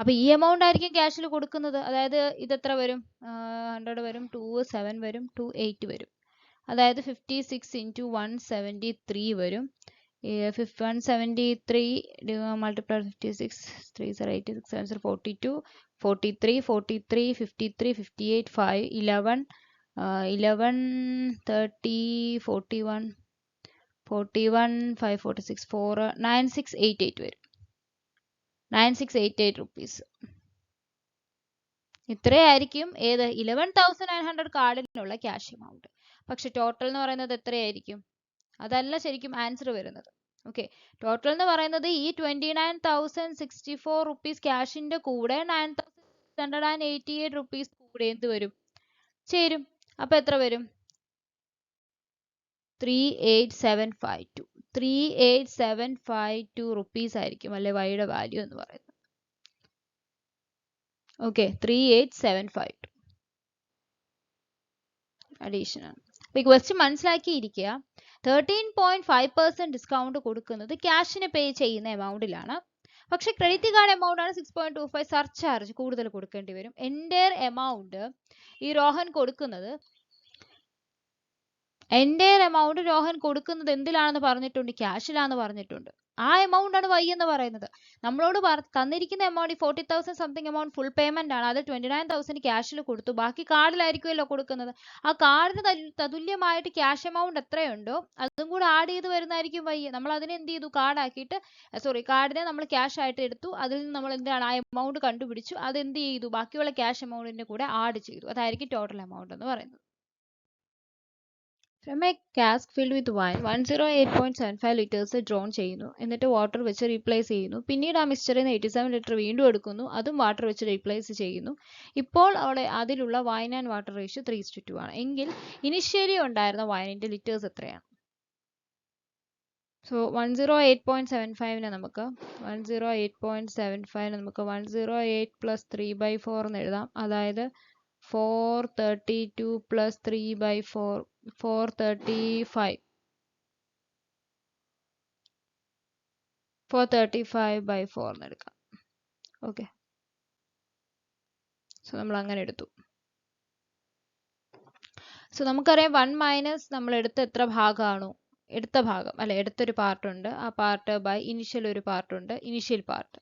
അപ്പൊ ഈ എമൗണ്ട് ആയിരിക്കും ക്യാഷിൽ കൊടുക്കുന്നത്. അതായത് ഇത് എത്ര വരും? 100 വരും, 7 വരും, 8 വരും. അതായത് 56 into 173 വരും. 173 multiplied 56, 3 86, 7 42, 43, 43, 53, 58, 5, 11, 11, 30, 41, 41, 5, 46, 4, 9688 വരും. 9688 റുപ്പീസ്. ഇത്രയായിരിക്കും ഏത് 11,900 കാർഡിനുള്ള ക്യാഷ് എമൗണ്ട്. പക്ഷെ ടോട്ടൽ എന്ന് പറയുന്നത് എത്രയായിരിക്കും? അതല്ല ശരിക്കും ആൻസർ വരുന്നത്. ഓക്കെ, ടോട്ടൽ എന്ന് പറയുന്നത് ഈ 29,064 റുപ്പീസ് ക്യാഷിന്റെ കൂടെ 9,688 റുപ്പീസ് കൂടെ എന്ത് വരും? ചേരും. അപ്പൊ എത്ര വരും? 38752. 38752 റുപ്പീസ് ആയിരിക്കും അല്ലെ വൈയുടെ വാല്യൂ എന്ന് പറയുന്നത്. ഓക്കെ, 38752 അഡീഷൻ ആണ്. അപ്പൊ ഈ ക്വസ്റ്റ്യൻ മനസ്സിലാക്കിയിരിക്കുക. 13.5% ഡിസ്കൗണ്ട് കൊടുക്കുന്നത് ക്യാഷിന് പേ ചെയ്യുന്ന എമൗണ്ടിലാണ്. പക്ഷെ ക്രെഡിറ്റ് കാർഡ് എമൗണ്ട് ആണ് 6.25 സർചാർജ് കൂടുതൽ കൊടുക്കേണ്ടി വരും. എൻ്റയർ എമൗണ്ട് ഈ രോഹൻ കൊടുക്കുന്നത് എൻറ്റയർ എമൗണ്ട് രോഹൻ കൊടുക്കുന്നത് എന്തിലാണെന്ന് പറഞ്ഞിട്ടുണ്ട്, ക്യാഷിലാന്ന് പറഞ്ഞിട്ടുണ്ട്. ആ എമൗണ്ട് ആണ് വൈ എന്ന് പറയുന്നത്. നമ്മളോട് തന്നിരിക്കുന്ന amount 40,000 something amount full payment ആണ്. അത് 29,000 ക്യാഷിൽ കൊടുത്തു, ബാക്കി കാർഡിലായിരിക്കുമല്ലോ കൊടുക്കുന്നത്. ആ കാർഡിന് തതുല്യമായിട്ട് ക്യാഷ് എമൗണ്ട് എത്രയുണ്ടോ അതും കൂടെ ആഡ് ചെയ്ത് വരുന്നതായിരിക്കും വൈ. നമ്മൾ അതിനെ എന്ത് ചെയ്തു, കാർഡാക്കിയിട്ട് കാർഡിനെ നമ്മൾ ക്യാഷ് ആയിട്ട് എടുത്തു, അതിൽ നിന്ന് നമ്മൾ എന്താണ് ആ എമൗണ്ട് കണ്ടുപിടിച്ചു, അത് എന്ത് ചെയ്തു, ബാക്കിയുള്ള ക്യാഷ് എമൗണ്ടിന്റെ കൂടെ ആഡ് ചെയ്തു. അതായിരിക്കും ടോട്ടൽ എമൗണ്ട് എന്ന് പറയുന്നത്. From a cask filled with wine 108.75 liters drawn ചെയ്യുന്നു, എന്നിട്ട് വാട്ടർ വെച്ച് റീപ്ലേസ് ചെയ്യുന്നു. പിന്നീട് ആ മിക്സ്ചറിൽ നിന്ന് 87 ലിറ്റർ വീണ്ടും എടുക്കുന്നു, അതും വാട്ടർ വെച്ച് റീപ്ലേസ് ചെയ്യുന്നു. ഇപ്പോൾ അവിടെ അതിലുള്ള വൈൻ ആൻഡ് വാട്ടർ റേഷ്യോ 3:2 ആണ്. എങ്കിൽ ഇനിഷ്യലി ഉണ്ടായിരുന്ന വൈനിന്റെ ലിറ്റേഴ്സ് എത്രയാണ്? സോ 108.75 നമുക്ക് 108 പ്ലസ് 3/4 എന്ന് എഴുതാം. അതായത് 432 പ്ലസ് 3/4 435 435/4 എന്ന് എടുക്കാം. ഓക്കെ, സോ നമ്മൾ അങ്ങനെ എടുത്തു. സോ നമുക്കറിയാം 1 മൈനസ് നമ്മൾ എടുത്ത എത്ര ഭാഗമാണോ, എടുത്ത ഭാഗം അല്ലെ, എടുത്തൊരു പാർട്ട് ഉണ്ട്, ആ പാർട്ട് ബൈ ഇനിഷ്യൽ ഒരു പാർട്ട് ഉണ്ട്, ഇനിഷ്യൽ പാർട്ട്.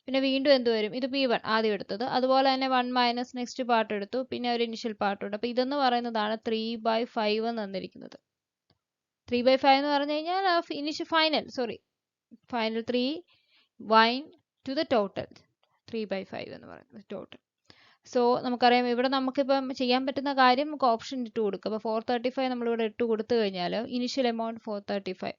പിന്നെ വീണ്ടും എന്ത് വരും, ഇത് P1 ആദ്യം എടുത്തത്, അതുപോലെ തന്നെ 1 മൈനസ് നെക്സ്റ്റ് പാർട്ട് എടുത്തു, പിന്നെ ഒരു ഇനിഷ്യൽ പാർട്ട് ഉണ്ട്. അപ്പൊ ഇതെന്ന് പറയുന്നതാണ് 3/5 എന്ന് തന്നിരിക്കുന്നത്. 3/5 എന്ന് പറഞ്ഞു കഴിഞ്ഞാൽ initial final 3 wine to the total 3/5 എന്ന് പറയുന്നത് ടോട്ടൽ. സോ നമുക്കറിയാം ഇവിടെ നമുക്കിപ്പം ചെയ്യാൻ പറ്റുന്ന കാര്യം, നമുക്ക് ഓപ്ഷൻ ഇട്ട് കൊടുക്കുക. അപ്പോൾ 435 നമ്മളിവിടെ ഇട്ട് കൊടുത്തു കഴിഞ്ഞാൽ ഇനിഷ്യൽ എമൗണ്ട് 435,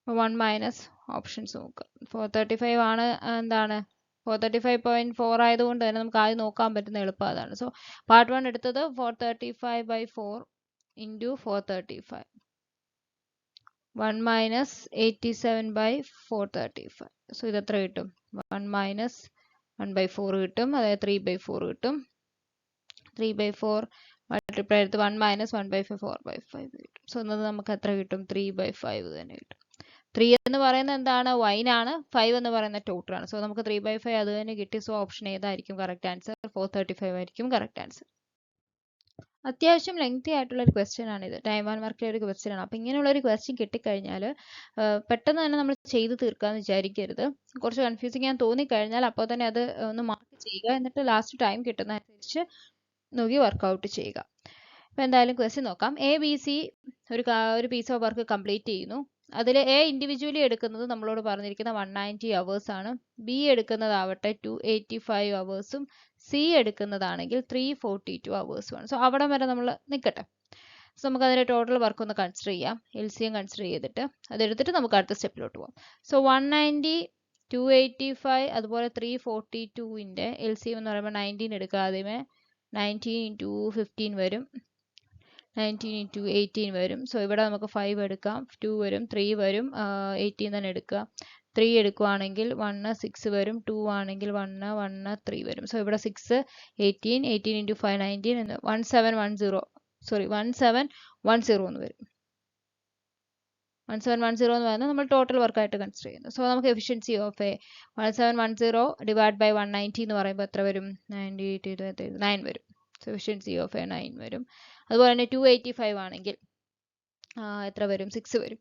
1 മൈനസ് ഓപ്ഷൻസ് നോക്കുക. 435 ആണ്, എന്താണ് 435.4 ആയതുകൊണ്ട് തന്നെ നമുക്ക് ആദ്യം നോക്കാൻ പറ്റുന്ന എളുപ്പം അതാണ്. സോ പാർട്ട് 1 എടുത്തത് 435/4 ഇൻറ്റു 435, 1 മൈനസ് 87/435. സോ ഇതെത്ര കിട്ടും, 1 മൈനസ് 1/4 കിട്ടും, അതായത് 3/4 കിട്ടും. 3/4 മൾട്ടിപ്ലൈ എടുത്ത് 1 മൈനസ് 1/5 4/5 കിട്ടും. സോ എന്നത് നമുക്ക് എത്ര കിട്ടും, 3/5 തന്നെ കിട്ടും. 3 എന്ന് പറയുന്നത് എന്താണ്, വൈൻ ആണ്. 5 എന്ന് പറയുന്ന ടോട്ടൽ ആണ്. സോ നമുക്ക് 3/5 അത് തന്നെ കിട്ടി. സോ ഓപ്ഷൻ ഏതായിരിക്കും കറക്റ്റ് ആൻസർ? 435 ആയിരിക്കും കറക്റ്റ് ആൻസർ. അത്യാവശ്യം ലെങ്തി ആയിട്ടുള്ള ഒരു ക്വസ്റ്റ്യൻ ആണ് ഇത്, ടൈം ആൻഡ് വർക്കിലെ ഒരു ക്വസ്റ്റ്യൻ ആണ്. അപ്പം ഇങ്ങനെയുള്ള ഒരു ക്വസ്റ്റ്യൻ കിട്ടിക്കഴിഞ്ഞാൽ പെട്ടെന്ന് തന്നെ നമ്മൾ ചെയ്ത് തീർക്കാമെന്ന് വിചാരിക്കരുത്. കുറച്ച് കൺഫ്യൂസിങ് ആയി തോന്നിക്കഴിഞ്ഞാൽ അപ്പോൾ തന്നെ അത് ഒന്ന് മാർക്ക് ചെയ്യുക, എന്നിട്ട് ലാസ്റ്റ് ടൈം കിട്ടുന്നതനുസരിച്ച് നോക്കി വർക്കൗട്ട് ചെയ്യുക. അപ്പം എന്തായാലും ക്വസ്റ്റ്യൻ നോക്കാം. ABC ഒരു പീസ് ഓഫ് വർക്ക് കംപ്ലീറ്റ് ചെയ്യുന്നു. അതിൽ A ഇൻഡിവിജ്വലി എടുക്കുന്നത് നമ്മളോട് പറഞ്ഞിരിക്കുന്ന 190 അവേഴ്സ് ആണ്. B എടുക്കുന്നതാവട്ടെ 285 അവേഴ്സും C എടുക്കുന്നതാണെങ്കിൽ 342 അവേഴ്സുമാണ്. സോ അവിടെ വരെ നമ്മൾ നിൽക്കട്ടെ. സോ നമുക്ക് അതിൻ്റെ ടോട്ടൽ വർക്ക് ഒന്ന് കൺസിഡർ ചെയ്യാം. LCM കൺസിഡർ ചെയ്തിട്ട് അതെടുത്തിട്ട് നമുക്ക് അടുത്ത സ്റ്റെപ്പിലോട്ട് പോകാം. സോ 190, 285 അതുപോലെ 342ൻ്റെ LCM എന്ന് പറയുമ്പോൾ 19 എടുക്കുക. ആദ്യമേ 19 into 15 വരും, 19 into 18 വരും. സോ ഇവിടെ നമുക്ക് 5 എടുക്കാം, 2 വരും, 3 വരും, 18 തന്നെ എടുക്കുക. 3 എടുക്കുകയാണെങ്കിൽ 1 6 വരും, 2 ആണെങ്കിൽ 1 1 3 വരും. സോ ഇവിടെ 6 18 into 5 19 1710 എന്ന് വരും. 1710 എന്ന് പറയുന്നത് നമ്മൾ ടോട്ടൽ വർക്കായിട്ട് കൺസിഡർ ചെയ്യുന്നു. സോ നമുക്ക് എഫിഷ്യൻസി ഓഫ് 1710 ഡിവൈഡ് ബൈ 190 എന്ന് പറയുമ്പോൾ എത്ര വരും, 9 വരും. സോ എഫിഷ്യൻസി ഓഫ് 9 വരും. അതുപോലെ തന്നെ 285 ആണെങ്കിൽ എത്ര വരും, 6 വരും.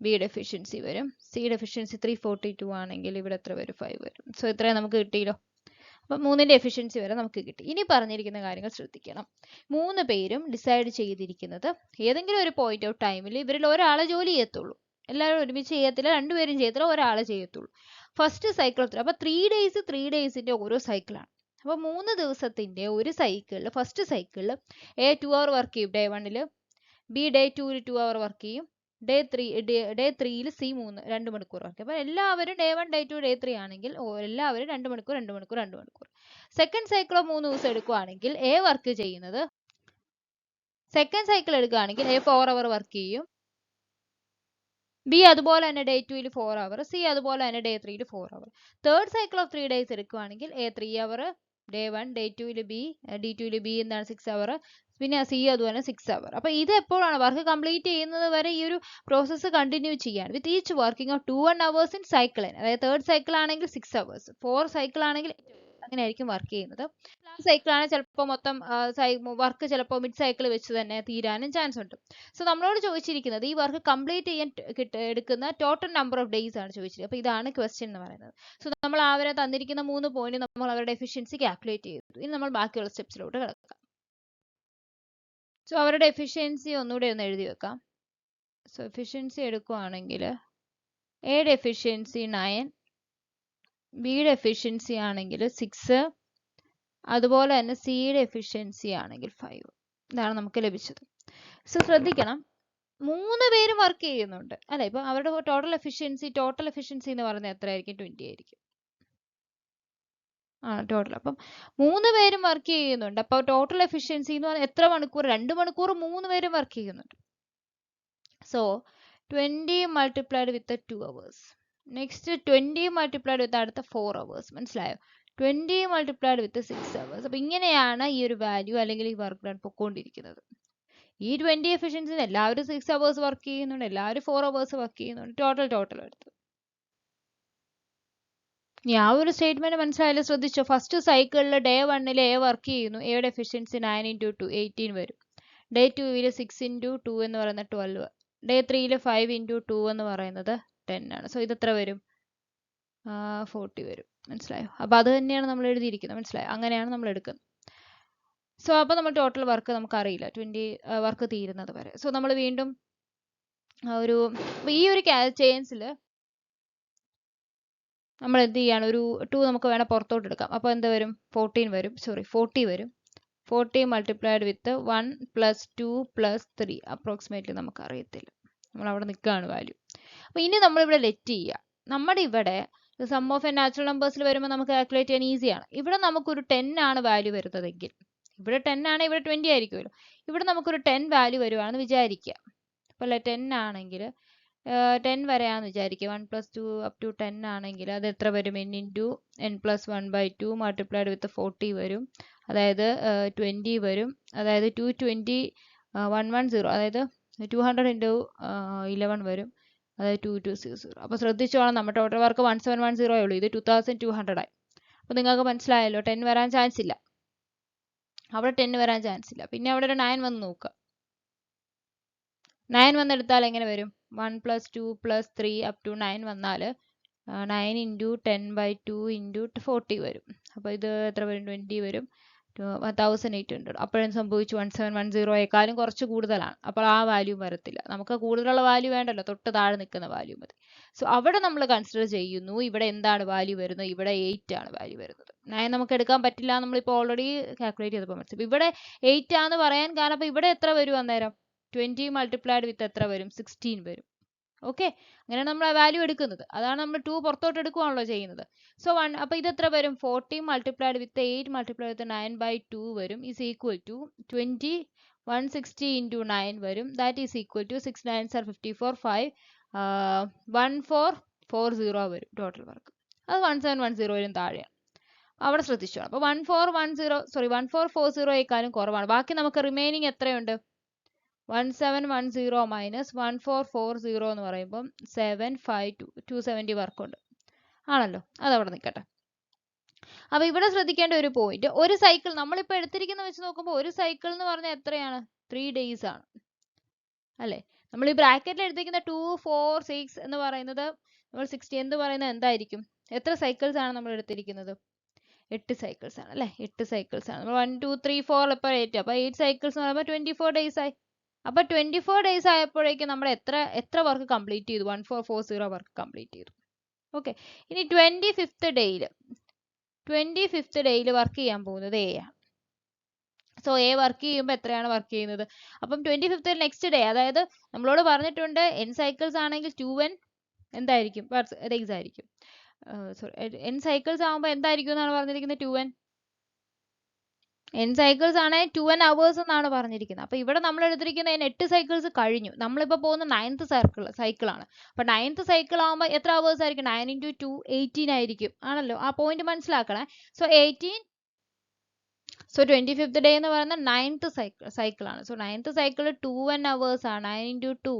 ബിയുടെ എഫിഷ്യൻസി വരും. സിയുടെ എഫിഷ്യൻസി 342 ആണെങ്കിൽ ഇവിടെ എത്ര വരും, 5 വരും. സോ ഇത്രയും നമുക്ക് കിട്ടിയല്ലോ. അപ്പം 3ന്റെ എഫിഷ്യൻസി വരെ നമുക്ക് കിട്ടി. ഇനി പറഞ്ഞിരിക്കുന്ന കാര്യങ്ങൾ ശ്രദ്ധിക്കണം. 3 പേരും ഡിസൈഡ് ചെയ്തിരിക്കുന്നത് ഏതെങ്കിലും ഒരു പോയിന്റ് ഓഫ് ടൈമിൽ ഇവരിൽ ഒരാളെ ജോലി ചെയ്യത്തുള്ളൂ. എല്ലാവരും ഒരുമിച്ച് ചെയ്യത്തില്ല, 2 പേരും ചെയ്യത്തില്ല, ഒരാളെ ചെയ്യത്തുള്ളൂ. ഫസ്റ്റ് സൈക്കിൾ അപ്പോൾ 3 ഡേയ്സിന്റെ ഓരോ സൈക്കിളാണ്. അപ്പോൾ 3 ദിവസത്തിന്റെ ഒരു സൈക്കിളിൽ, ഫസ്റ്റ് സൈക്കിളിൽ A 2 hour വർക്ക് ചെയ്യും ഡേ 1ൽ, B ഡേ 2ൽ 2 hour വർക്ക് ചെയ്യും, ഡേ 3ൽ C 2 മണിക്കൂർ വർക്ക് ചെയ്യും. അപ്പോൾ എല്ലാവരും ഡേ 1 ഡേ 2 ഡേ 3 ആണെങ്കിൽ എല്ലാവരും 2 മണിക്കൂർ 2 മണിക്കൂർ 2 മണിക്കൂർ. സെക്കൻഡ് സൈക്കിൾ 3 ദിവസം എടുക്കുകയാണെങ്കിൽ A വർക്ക് ചെയ്യുന്നത്, സെക്കൻഡ് സൈക്കിൾ എടുക്കുകയാണെങ്കിൽ A 4 hour വർക്ക് ചെയ്യും, B അതുപോലെ തന്നെ ഡേ 2ൽ 4 hour, C അതുപോലെ തന്നെ ഡേ 3ൽ 4 hour. Third cycle of 3 days എടുക്കുകയാണെങ്കിൽ A 3 hour, ഡേ 1 ഡേ 2ൽ B, D2ൽ B എന്താണ് 6 hour, പിന്നെ C അതുപോലെ 6 hour. അപ്പോൾ ഇത് എപ്പോഴാണ് വർക്ക് കംപ്ലീറ്റ് ചെയ്യുന്നത് വരെ ഈ ഒരു പ്രോസസ്സ് കണ്ടിന്യൂ ചെയ്യാൻ, with each working of 21 hours in cycle. അതായത് തേർഡ് സൈക്കിൾ ആണെങ്കിൽ 6 hours, 4 സൈക്കിൾ ആണെങ്കിൽ അങ്ങനെയായിരിക്കും വർക്ക് ചെയ്യുന്നത്. ലാസ്റ്റ് സൈക്കിളാണ് ചിലപ്പോൾ മൊത്തം വർക്ക് ചിലപ്പോൾ മിഡ് സൈക്കിൾ വെച്ച് തന്നെ തീരാനും ചാൻസ് ഉണ്ട്. സോ നമ്മളോട് ചോദിച്ചിരിക്കുന്നത് ഈ വർക്ക് കംപ്ലീറ്റ് ചെയ്യാൻ എടുക്കുന്ന ടോട്ടൽ നമ്പർ ഓഫ് ഡേയ്സ് ആണ് ചോദിച്ചിരിക്കുന്നത്. അപ്പോൾ ഇതാണ് ക്വസ്റ്റ്യൻ എന്ന് പറയുന്നത്. സോ നമ്മൾ അവരെ തന്നിരിക്കുന്ന 3 പോയിന്റ് നമ്മൾ അവരുടെ എഫിഷ്യൻസി കാൽക്കുലേറ്റ് ചെയ്തു. ഇനി നമ്മൾ ബാക്കിയുള്ള സ്റ്റെപ്സിലോട്ട് കിടക്കാം. സോ അവരുടെ എഫിഷ്യൻസി ഒന്നുകൂടെ ഒന്ന് എഴുതി വെക്കാം. സോ എഫിഷ്യൻസി എടുക്കുവാണെങ്കിൽ എയുടെ എഫിഷ്യൻസി 9, ബിയുടെ എഫിഷ്യൻസി ആണെങ്കിൽ 6, അതുപോലെ തന്നെ സിയുടെ എഫിഷ്യൻസി ആണെങ്കിൽ 5. ഇതാണ് നമുക്ക് ലഭിച്ചത്. സോ ശ്രദ്ധിക്കണം, 3 പേരും വർക്ക് ചെയ്യുന്നുണ്ട് അല്ലെ. ഇപ്പൊ അവരുടെ ടോട്ടൽ എഫിഷ്യൻസി എന്ന് പറയുന്നത് എത്രയായിരിക്കും? 20 ആയിരിക്കും. ടോട്ടൽ. അപ്പം 3 പേരും വർക്ക് ചെയ്യുന്നുണ്ട്. അപ്പോൾ ടോട്ടൽ എഫിഷ്യൻസി എന്ന് പറഞ്ഞാൽ എത്ര മണിക്കൂർ? 2 മണിക്കൂർ 3 പേരും വർക്ക് ചെയ്യുന്നുണ്ട്. So 20 multiplied with the 2 hours. Next 20 multiplied with അടുത്ത 4 hours. മനസ്സിലായോ? 20 multiplied with 6 hours. അപ്പൊ ഇങ്ങനെയാണ് ഈ ഒരു വാല്യൂ അല്ലെങ്കിൽ ഈ വർക്ക് ഡൺ പൊക്കോണ്ടിരിക്കുന്നത്. ഈ 20 എഫിഷ്യൻസി എല്ലാവരും 6 hours വർക്ക് ചെയ്യുന്നുണ്ട്, എല്ലാവരും 4 hours വർക്ക് ചെയ്യുന്നുണ്ട്. ടോട്ടൽ എടുത്തു. ഇനി ആ ഒരു സ്റ്റേറ്റ്മെന്റ് മനസ്സിലായാലും ശ്രദ്ധിച്ചോ. ഫസ്റ്റ് സൈക്കിളിൽ ഡേ 1 എ വർക്ക് ചെയ്യുന്നു. എയുടെ എഫിഷ്യൻസി 9 × 2 18 വരും. ഡേ 2 6 × 2 എന്ന് പറയുന്നത് 12. ഡേ 3 5 × 2 എന്ന് പറയുന്നത് 10 ആണ്. സോ ഇത് എത്ര വരും? 40 വരും. മനസ്സിലായോ? അപ്പൊ അത് തന്നെയാണ് നമ്മൾ എഴുതിയിരിക്കുന്നത്. മനസ്സിലായോ? അങ്ങനെയാണ് നമ്മൾ എടുക്കുന്നത്. സോ അപ്പൊ നമ്മൾ ടോട്ടൽ വർക്ക് നമുക്ക് അറിയില്ല 20 വർക്ക് തീരുന്നത് വരെ. സോ നമ്മൾ വീണ്ടും ഈ ഒരു ചെയിൻസിൽ നമ്മൾ എന്ത് ചെയ്യാണ്? ഒരു 2 നമുക്ക് വേണം പുറത്തോട്ട് എടുക്കാം. അപ്പോൾ എന്ത് വരും? 40 വരും. 40 മൾട്ടിപ്ലൈഡ് വിത്ത് 1 + 2 + 3 അപ്രോക്സിമേറ്റ്ലി നമുക്ക് അറിയത്തില്ല. നമ്മൾ അവിടെ നിൽക്കുകയാണ് വാല്യൂ. അപ്പോൾ ഇനി നമ്മളിവിടെ ലെറ്റ് ചെയ്യുക. നമ്മുടെ ഇവിടെ സം ഓഫ് എ നാച്ചുറൽ നമ്പേഴ്സിൽ വരുമ്പോൾ നമുക്ക് കാൽക്കുലേറ്റ് ചെയ്യാൻ ഈസിയാണ്. ഇവിടെ നമുക്കൊരു 10 ആണ് വാല്യൂ വരുന്നതെങ്കിൽ, ഇവിടെ 10 ആണ്, ഇവിടെ 20 ആയിരിക്കുമല്ലോ. ഇവിടെ നമുക്കൊരു 10 വാല്യൂ വരുവാണെന്ന് വിചാരിക്കുക. അപ്പോൾ 10 ആണെങ്കിൽ 10 വരെയാണെന്ന് വിചാരിക്കുക. 1 + 2 up to 10 ആണെങ്കിൽ അത് എത്ര വരും? n × n + 1/2 മൾട്ടിപ്ലൈഡ് വിത്ത് 40 വരും. അതായത് 20 വരും. അതായത് 220 110 അതായത് 200 × 11 വരും. അതായത് 2200. അപ്പോൾ ശ്രദ്ധിച്ചോളാം, നമ്മുടെ ടോട്ടൽ വർക്ക് 1710 ഉള്ളൂ. ഇത് 2200 ആയി. അപ്പോൾ നിങ്ങൾക്ക് മനസ്സിലായല്ലോ 10 വരാൻ ചാൻസ് ഇല്ല. അവിടെ 10 വരാൻ ചാൻസ് ഇല്ല. പിന്നെ അവിടെ ഒരു 9 വന്ന് നോക്കുക. 9 വന്നെടുത്താൽ എങ്ങനെ വരും? 1 + 2 + 3 up to 9 വന്നാൽ 9 × 10/2 × 40 വരും. അപ്പോൾ ഇത് എത്ര വരും? 20 വരും. 1800. അപ്പോഴും സംഭവിച്ചു 1710യേക്കാളും കുറച്ച് കൂടുതലാണ്. അപ്പോൾ ആ വാല്യൂ വരത്തില്ല. നമുക്ക് കൂടുതലുള്ള വാല്യൂ വേണ്ടല്ലോ, തൊട്ട് താഴെ നിൽക്കുന്ന വാല്യൂ മതി. സോ അവിടെ നമ്മൾ കൺസിഡർ ചെയ്യുന്നു. ഇവിടെ എന്താണ് വാല്യൂ വരുന്നത്? ഇവിടെ 8 ആണ് വാല്യൂ വരുന്നത്. 9 നമുക്ക് എടുക്കാൻ പറ്റില്ല, നമ്മളിപ്പോൾ ഓൾറെഡി കാൽക്കുലേറ്റ് ചെയ്തപ്പോൾ മനസ്സിലായി. ഇവിടെ 8 ആണെന്ന് പറയാൻ കാരണം അപ്പോൾ ഇവിടെ എത്ര വരും? അന്നേരം 20 മൾട്ടിപ്ലൈഡ് വിത്ത് എത്ര വരും? 16 വരും. ഓക്കെ, അങ്ങനെയാണ് നമ്മൾ ആ വാല്യൂ എടുക്കുന്നത്. അതാണ് നമ്മൾ 2 പുറത്തോട്ട് എടുക്കുകയാണല്ലോ ചെയ്യുന്നത്. സോ അപ്പോൾ ഇത് എത്ര വരും? 40 മൾട്ടിപ്ലൈഡ് വിത്ത് 8 മൾട്ടിപ്ലൈഡ് വിത്ത് 9/2 വരും. ഈസ് ഈക്വൽ ടു 20 160 × 9 വരും. That is equal to 6 9s are 54 5 1440 വരും ടോട്ടൽ വർക്ക്. അത് 1710 താഴെയാണ്. അവിടെ ശ്രദ്ധിച്ചോളാം. അപ്പോൾ 1440 കുറവാണ്. ബാക്കി നമുക്ക് റിമൈനിങ് എത്രയുണ്ട്? 1710 മൈനസ് 1440 എന്ന് പറയുമ്പം 752 270 വർക്കുണ്ട് ആണല്ലോ. അതവിടെ നിൽക്കട്ടെ. അപ്പോൾ ഇവിടെ ശ്രദ്ധിക്കേണ്ട ഒരു പോയിന്റ്, ഒരു സൈക്കിൾ നമ്മളിപ്പോൾ എടുത്തിരിക്കുന്ന വെച്ച് നോക്കുമ്പോൾ ഒരു സൈക്കിൾ എന്ന് പറഞ്ഞാൽ എത്രയാണ്? 3 days ആണ് അല്ലേ. നമ്മൾ ഈ ബ്രാക്കറ്റിൽ എടുത്തിരിക്കുന്ന 2 4 6 എന്ന് പറയുന്നത് നമ്മൾ 60 എന്ന് പറയുന്നത് എന്തായിരിക്കും? എത്ര സൈക്കിൾസ് ആണ് നമ്മൾ എടുത്തിരിക്കുന്നത്? 8 സൈക്കിൾസ് ആണ് അല്ലേ. 8 സൈക്കിൾസ് ആണ്. നമ്മൾ 1 2 3 4 ഇപ്പോൾ 8. അപ്പോൾ 8 സൈക്കിൾസ് എന്ന് പറയുമ്പോൾ 24 days ആയി. അപ്പോൾ 24 days ആയപ്പോഴേക്കും നമ്മൾ എത്ര വർക്ക് കംപ്ലീറ്റ് ചെയ്തു? 1440 വർക്ക് കംപ്ലീറ്റ് ചെയ്തു. ഓക്കെ, ഇനി 25th ഡേയിൽ വർക്ക് ചെയ്യാൻ പോകുന്നത് എ ആണ്. സോ എ വർക്ക് ചെയ്യുമ്പോൾ എത്രയാണ് വർക്ക് ചെയ്യുന്നത്? അപ്പം 25th നെക്സ്റ്റ് ഡേ, അതായത് നമ്മളോട് പറഞ്ഞിട്ടുണ്ട് n സൈക്കിൾസ് ആണെങ്കിൽ 2n എന്തായിരിക്കും? ഡേയ്സ് ആയിരിക്കും. സോറി, n സൈക്കിൾസ് ആകുമ്പോൾ എന്തായിരിക്കും എന്നാണ് പറഞ്ഞിരിക്കുന്നത്? 2n. n സൈക്കിൾസ് ആണെങ്കിൽ 2n hours എന്നാണ് പറഞ്ഞിരിക്കുന്നത്. അപ്പോൾ ഇവിടെ നമ്മൾ എടുത്തിരിക്കുന്ന 8 സൈക്കിൾസ് കഴിഞ്ഞു. നമ്മളിപ്പോൾ പോകുന്ന 9th സൈക്കിളാണ്. അപ്പോൾ 9th സൈക്കിൾ ആകുമ്പോൾ എത്ര hours ആയിരിക്കും? 9 × 2 18 ആയിരിക്കും ആണല്ലോ. ആ പോയിന്റ് മനസ്സിലാക്കണേ. സോ 18. സോ 25th ഡേ എന്ന് പറയുന്നത് 9th സൈക്കിളാണ്. So 9th cycle 2n hours ആണ്. 9 × 2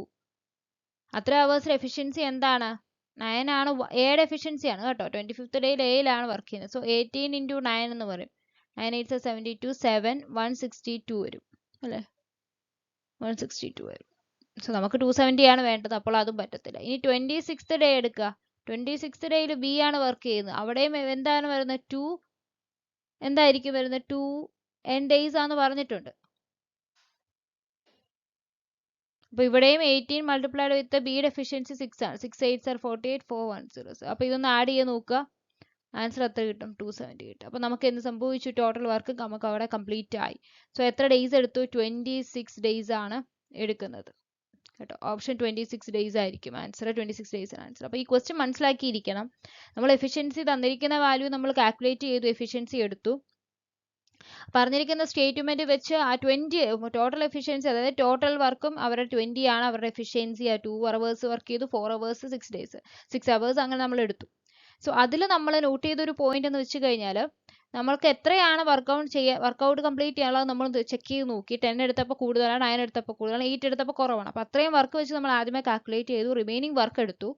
അത്ര hours എഫിഷ്യൻസി എന്താണ്? 9 ആണ് എയുടെ എഫിഷ്യൻസി ആണ് കേട്ടോ. 25th ഡേയിൽ എയിലാണ് വർക്ക് ചെയ്യുന്നത്. സോ 18 into 9 എന്ന് പറയും. 9 8 72 7 162 വരും അല്ലേ, 162 വരും. സോ നമുക്ക് 270 ആണ് വേണ്ടത്, അപ്പോൾ അതും പറ്റത്തില്ല. ഇനി 26th ഡേ എടുക്കുക. 26th ഡേയിൽ ബി ആണ് വർക്ക് ചെയ്യുന്നത്. അവിടെയും എന്താണ് വരുന്നത്, 2 എന്തായിരിക്കും വരുന്നത്, 2 n days ആണെന്ന് പറഞ്ഞിട്ടുണ്ട്. അപ്പോൾ ഇവിടെയും 18 മൾട്ടിപ്ലൈഡ് വിത്ത് ബിയുടെ എഫിഷ്യൻസി 6 ആണ്. 6 8 are 48 4 1 0. അപ്പോൾ ഇതൊന്ന് ആഡ് ചെയ്ത് നോക്കുക. ആൻസർ എത്ര കിട്ടും, 270 കിട്ടും. അപ്പോൾ നമുക്ക് എന്ത് സംഭവിച്ചു, ടോട്ടൽ വർക്ക് നമുക്ക് അവിടെ കംപ്ലീറ്റ് ആയി. സോ എത്ര ഡേയ്സ് എടുത്തു, 26 ഡേയ്സ് ആണ് എടുക്കുന്നത് കേട്ടോ. ഓപ്ഷൻ 26 ഡേയ്സ് ആയിരിക്കും ആൻസർ. 26 ഡേയ്സ് ആണ് ആൻസർ. അപ്പോൾ ഈ ക്വസ്റ്റ്യൻ മനസ്സിലാക്കിയിരിക്കണം. നമ്മൾ എഫിഷ്യൻസി തന്നിരിക്കുന്ന വാല്യൂ നമ്മൾ കാൽക്കുലേറ്റ് ചെയ്തു, എഫിഷ്യൻസി എടുത്തു. പറഞ്ഞിരിക്കുന്ന സ്റ്റേറ്റ്മെന്റ് വെച്ച് ആ 20 ടോട്ടൽ എഫിഷ്യൻസി, അതായത് ടോട്ടൽ വർക്കും അവരുടെ 20 ആണ് അവരുടെ എഫിഷ്യൻസി. 2 hours വർക്ക് ചെയ്തു, 4 hours 6 days, 6 hours അങ്ങനെ നമ്മൾ എടുത്തു. സോ അതിൽ നമ്മൾ നോട്ട് ചെയ്തൊരു പോയിന്റ് എന്ന് വെച്ച് കഴിഞ്ഞാൽ, നമ്മൾക്ക് എത്രയാണ് വർക്കൗട്ട് കംപ്ലീറ്റ് ചെയ്യാനുള്ളത് നമ്മൾ ചെക്ക് ചെയ്ത് നോക്കി. 10 എടുത്തപ്പോൾ കൂടുതലാണ്, 9 എടുത്തപ്പോൾ കൂടുതലാണ്, 8 എടുത്തപ്പോൾ കുറവാണ്. അപ്പോൾ അത്രയും വർക്ക് വെച്ച് നമ്മൾ ആദ്യമേ കാൽക്കുലേറ്റ് ചെയ്തു, റിമൈനിങ് വർക്ക് എടുത്തു.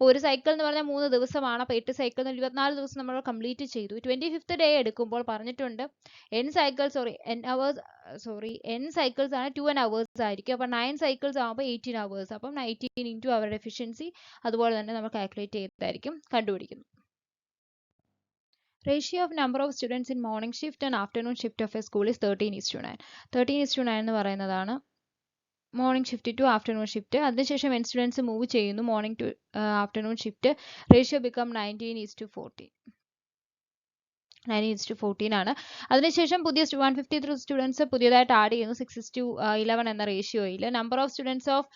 ഒരു സൈക്കിൾ എന്ന് പറഞ്ഞാൽ 3 ദിവസമാണ്. അപ്പോൾ 8 സൈക്കിൾ 24 ദിവസം നമ്മൾ കംപ്ലീറ്റ് ചെയ്തു. 25th ഡേ എടുക്കുമ്പോൾ പറഞ്ഞിട്ടുണ്ട് n സൈക്കിൾസ് ആണ് 2 hours ആയിരിക്കും. അപ്പോൾ 9 സൈക്കിൾസ് ആകുമ്പോൾ 18 hours. അപ്പം 19 into അവരുടെ എഫിഷ്യൻസി അതുപോലെ തന്നെ നമ്മൾ കാൽക്കുലേറ്റ് ചെയ്തതായിരിക്കും കണ്ടുപിടിക്കുന്നത്. Ratio of number of students in morning shift and afternoon shift of a school is 13:9. 13:9 എന്ന് പറയുന്നതാണ് morning shift to afternoon shift. അതിനുശേഷം എൻ സ്റ്റുഡൻസ് മൂവ് ചെയ്യുന്നു morning to afternoon shift. Ratio become 19:14. 19:14 ആണ്. അതിനുശേഷം പുതിയ 153 സ്റ്റുഡൻസ് പുതിയതായിട്ട് ആഡ് ചെയ്യുന്നു 6:11 എന്ന റേഷ്യോയിൽ. Number of students of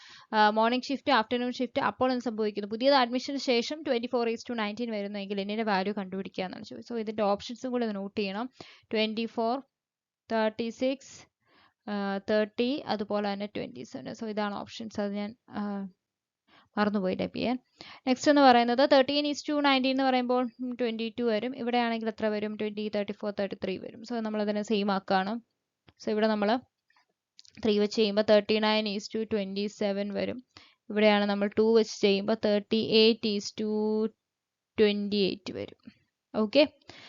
morning shift afternoon shift അപ്പോൾ എന്ത് സംഭവിക്കുന്നു, പുതിയത് അഡ്മിഷന് ശേഷം 24:19 വരുന്നെങ്കിൽ എന്നിന്റെ വാല്യൂ കണ്ടുപിടിക്കുക എന്നാണ് ചോദിച്ചത്. സോ ഇതിന്റെ ഓപ്ഷൻസും കൂടി നോട്ട് ചെയ്യണം. 24, 36, 30 അതുപോലെ തന്നെ 27. സോ ഇതാണ് ഓപ്ഷൻസ്. അത് ഞാൻ മറന്നുപോയി ടൈപ്പ് ചെയ്യാൻ. നെക്സ്റ്റ് എന്ന് പറയുന്നത് 13:19 എന്ന് പറയുമ്പോൾ 22 വരും. ഇവിടെ ആണെങ്കിൽ എത്ര വരും, 20, 34, 33 വരും. സോ നമ്മൾ അതിനെ സെയിം ആക്കുകയാണ്. സോ ഇവിടെ നമ്മൾ 3 വെച്ച് ചെയ്യുമ്പോൾ 39:27 വരും. ഇവിടെയാണ് നമ്മൾ 2 വെച്ച് ചെയ്യുമ്പോൾ 38:28 വരും. ഓക്കെ,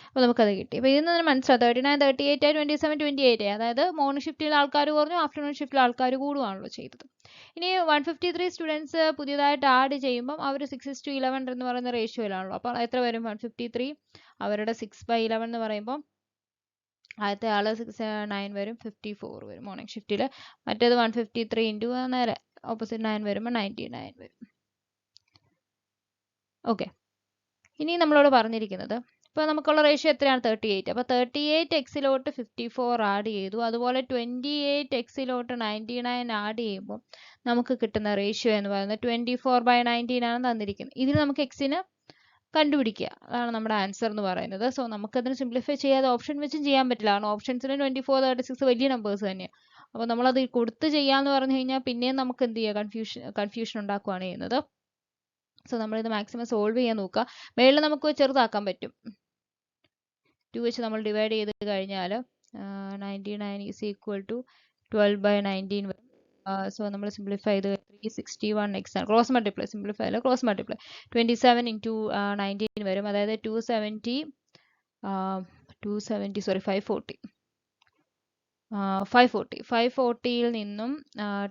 അപ്പോൾ നമുക്കത് കിട്ടി. അപ്പോൾ ഇതിൽ നിന്ന് മനസ്സിലാവും 39, 38, 27, 28. അതായത് മോർണിംഗ് ഷിഫ്റ്റിൽ ആൾക്കാർ കുറഞ്ഞു, ആഫ്റ്റർനൂൺ ഷിഫ്റ്റിൽ ആൾക്കാർ കൂടുകയാണല്ലോ ചെയ്തത്. ഇനി 153 സ്റ്റുഡൻസ് പുതിയതായിട്ട് ആഡ് ചെയ്യുമ്പം അവർ 6:11 എന്ന് പറയുന്ന റേഷ്യോയിലാണല്ലോ. അപ്പോൾ എത്ര വരും, 153 അവരുടെ 6/11 എന്ന് പറയുമ്പോൾ ആദ്യത്തെ ആള് 9 വരും, 54 വരും മോർണിംഗ് ഷിഫ്റ്റിൽ. മറ്റേത് 153 ഇൻറ്റു നേരെ ഓപ്പോസിറ്റ് 9 വരുമ്പോൾ 99 വരും. ഓക്കെ, ഇനി നമ്മളോട് പറഞ്ഞിരിക്കുന്നത് ഇപ്പോൾ നമുക്കുള്ള റേഷ്യോ എത്രയാണ്, 38. അപ്പോൾ 38x-ലോട്ട് 54 ആഡ് ചെയ്തു. അതുപോലെ 28x-ലോട്ട് 99 ആഡ് ചെയ്യുമ്പോൾ നമുക്ക് കിട്ടുന്ന റേഷ്യോ എന്ന് പറയുന്നത് 24/19 ആണ് തന്നിരിക്കുന്നത്. ഇതിൽ നമുക്ക് എക്സിന് കണ്ടുപിടിക്കുക, അതാണ് നമ്മുടെ ആൻസർ എന്ന് പറയുന്നത്. സോ നമുക്കതിന് സിംപ്ലിഫൈ ചെയ്യാതെ ഓപ്ഷൻ വെച്ചും ചെയ്യാൻ പറ്റില്ല, കാരണം ഓപ്ഷൻസിന് 24, 36 വലിയ നമ്പേഴ്സ് തന്നെയാണ്. അപ്പോൾ നമ്മളത് കൊടുത്ത് ചെയ്യാമെന്ന് പറഞ്ഞു കഴിഞ്ഞാൽ പിന്നെയും നമുക്ക് എന്ത് ചെയ്യുക, കൺഫ്യൂഷൻ ഉണ്ടാക്കുകയാണ് ചെയ്യുന്നത്. സോ നമ്മളിത് മാക്സിമം സോൾവ് ചെയ്യാൻ നോക്കുക. മേളിൽ നമുക്ക് ചെറുതാക്കാൻ പറ്റും. 2 വെച്ച് നമ്മൾ ഡിവൈഡ് ചെയ്ത് കഴിഞ്ഞാൽ 99 ഈസ് ഈക്വൽ ടു 12/19 വരും. സോ നമ്മൾ സിംപ്ലിഫൈ ചെയ്ത് 361x ആണ്. ക്രോസ് മൾട്ടിപ്ലൈ, സിംപ്ലിഫൈ അല്ല ക്രോസ് മൾട്ടിപ്ലൈ. 27 into 19 വരും. അതായത് 540. 540യിൽ നിന്നും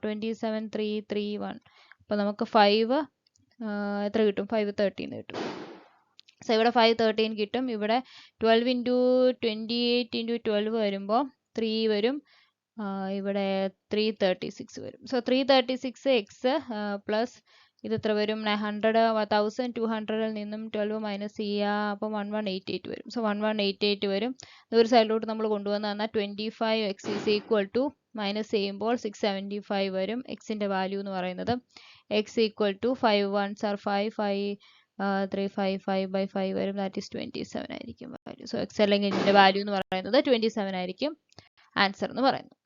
27,331. അപ്പോൾ നമുക്ക് 5 എത്ര കിട്ടും, 513 കിട്ടും. സോ ഇവിടെ 513 കിട്ടും. ഇവിടെ 12 into 28 into 12 വരുമ്പോൾ 3 വരും. ഇവിടെ 336 വരും. സോ 336x പ്ലസ് ഇത് എത്ര വരും, 1200ൽ നിന്നും 12 മൈനസ് ചെയ്യുക. അപ്പം 1188 വരും. സോ 1188 വരും. ഒരു സൈഡിലോട്ട് നമ്മൾ കൊണ്ടുവന്ന് തന്നാൽ 25x is equal to minus ചെയ്യുമ്പോൾ 675 വരും. എക്സിൻ്റെ വാല്യൂ എന്ന് പറയുന്നത് x equal to 5 1s are 5, 3 5 5/5 വരും. ദാറ്റ് ഈസ് 27 ആയിരിക്കും വാല്യൂ. സോ എക്സ് അല്ലെങ്കിൽ ഇതിൻ്റെ വാല്യൂ എന്ന് പറയുന്നത് 27 ആയിരിക്കും ആൻസർ എന്ന് പറയുന്നത്.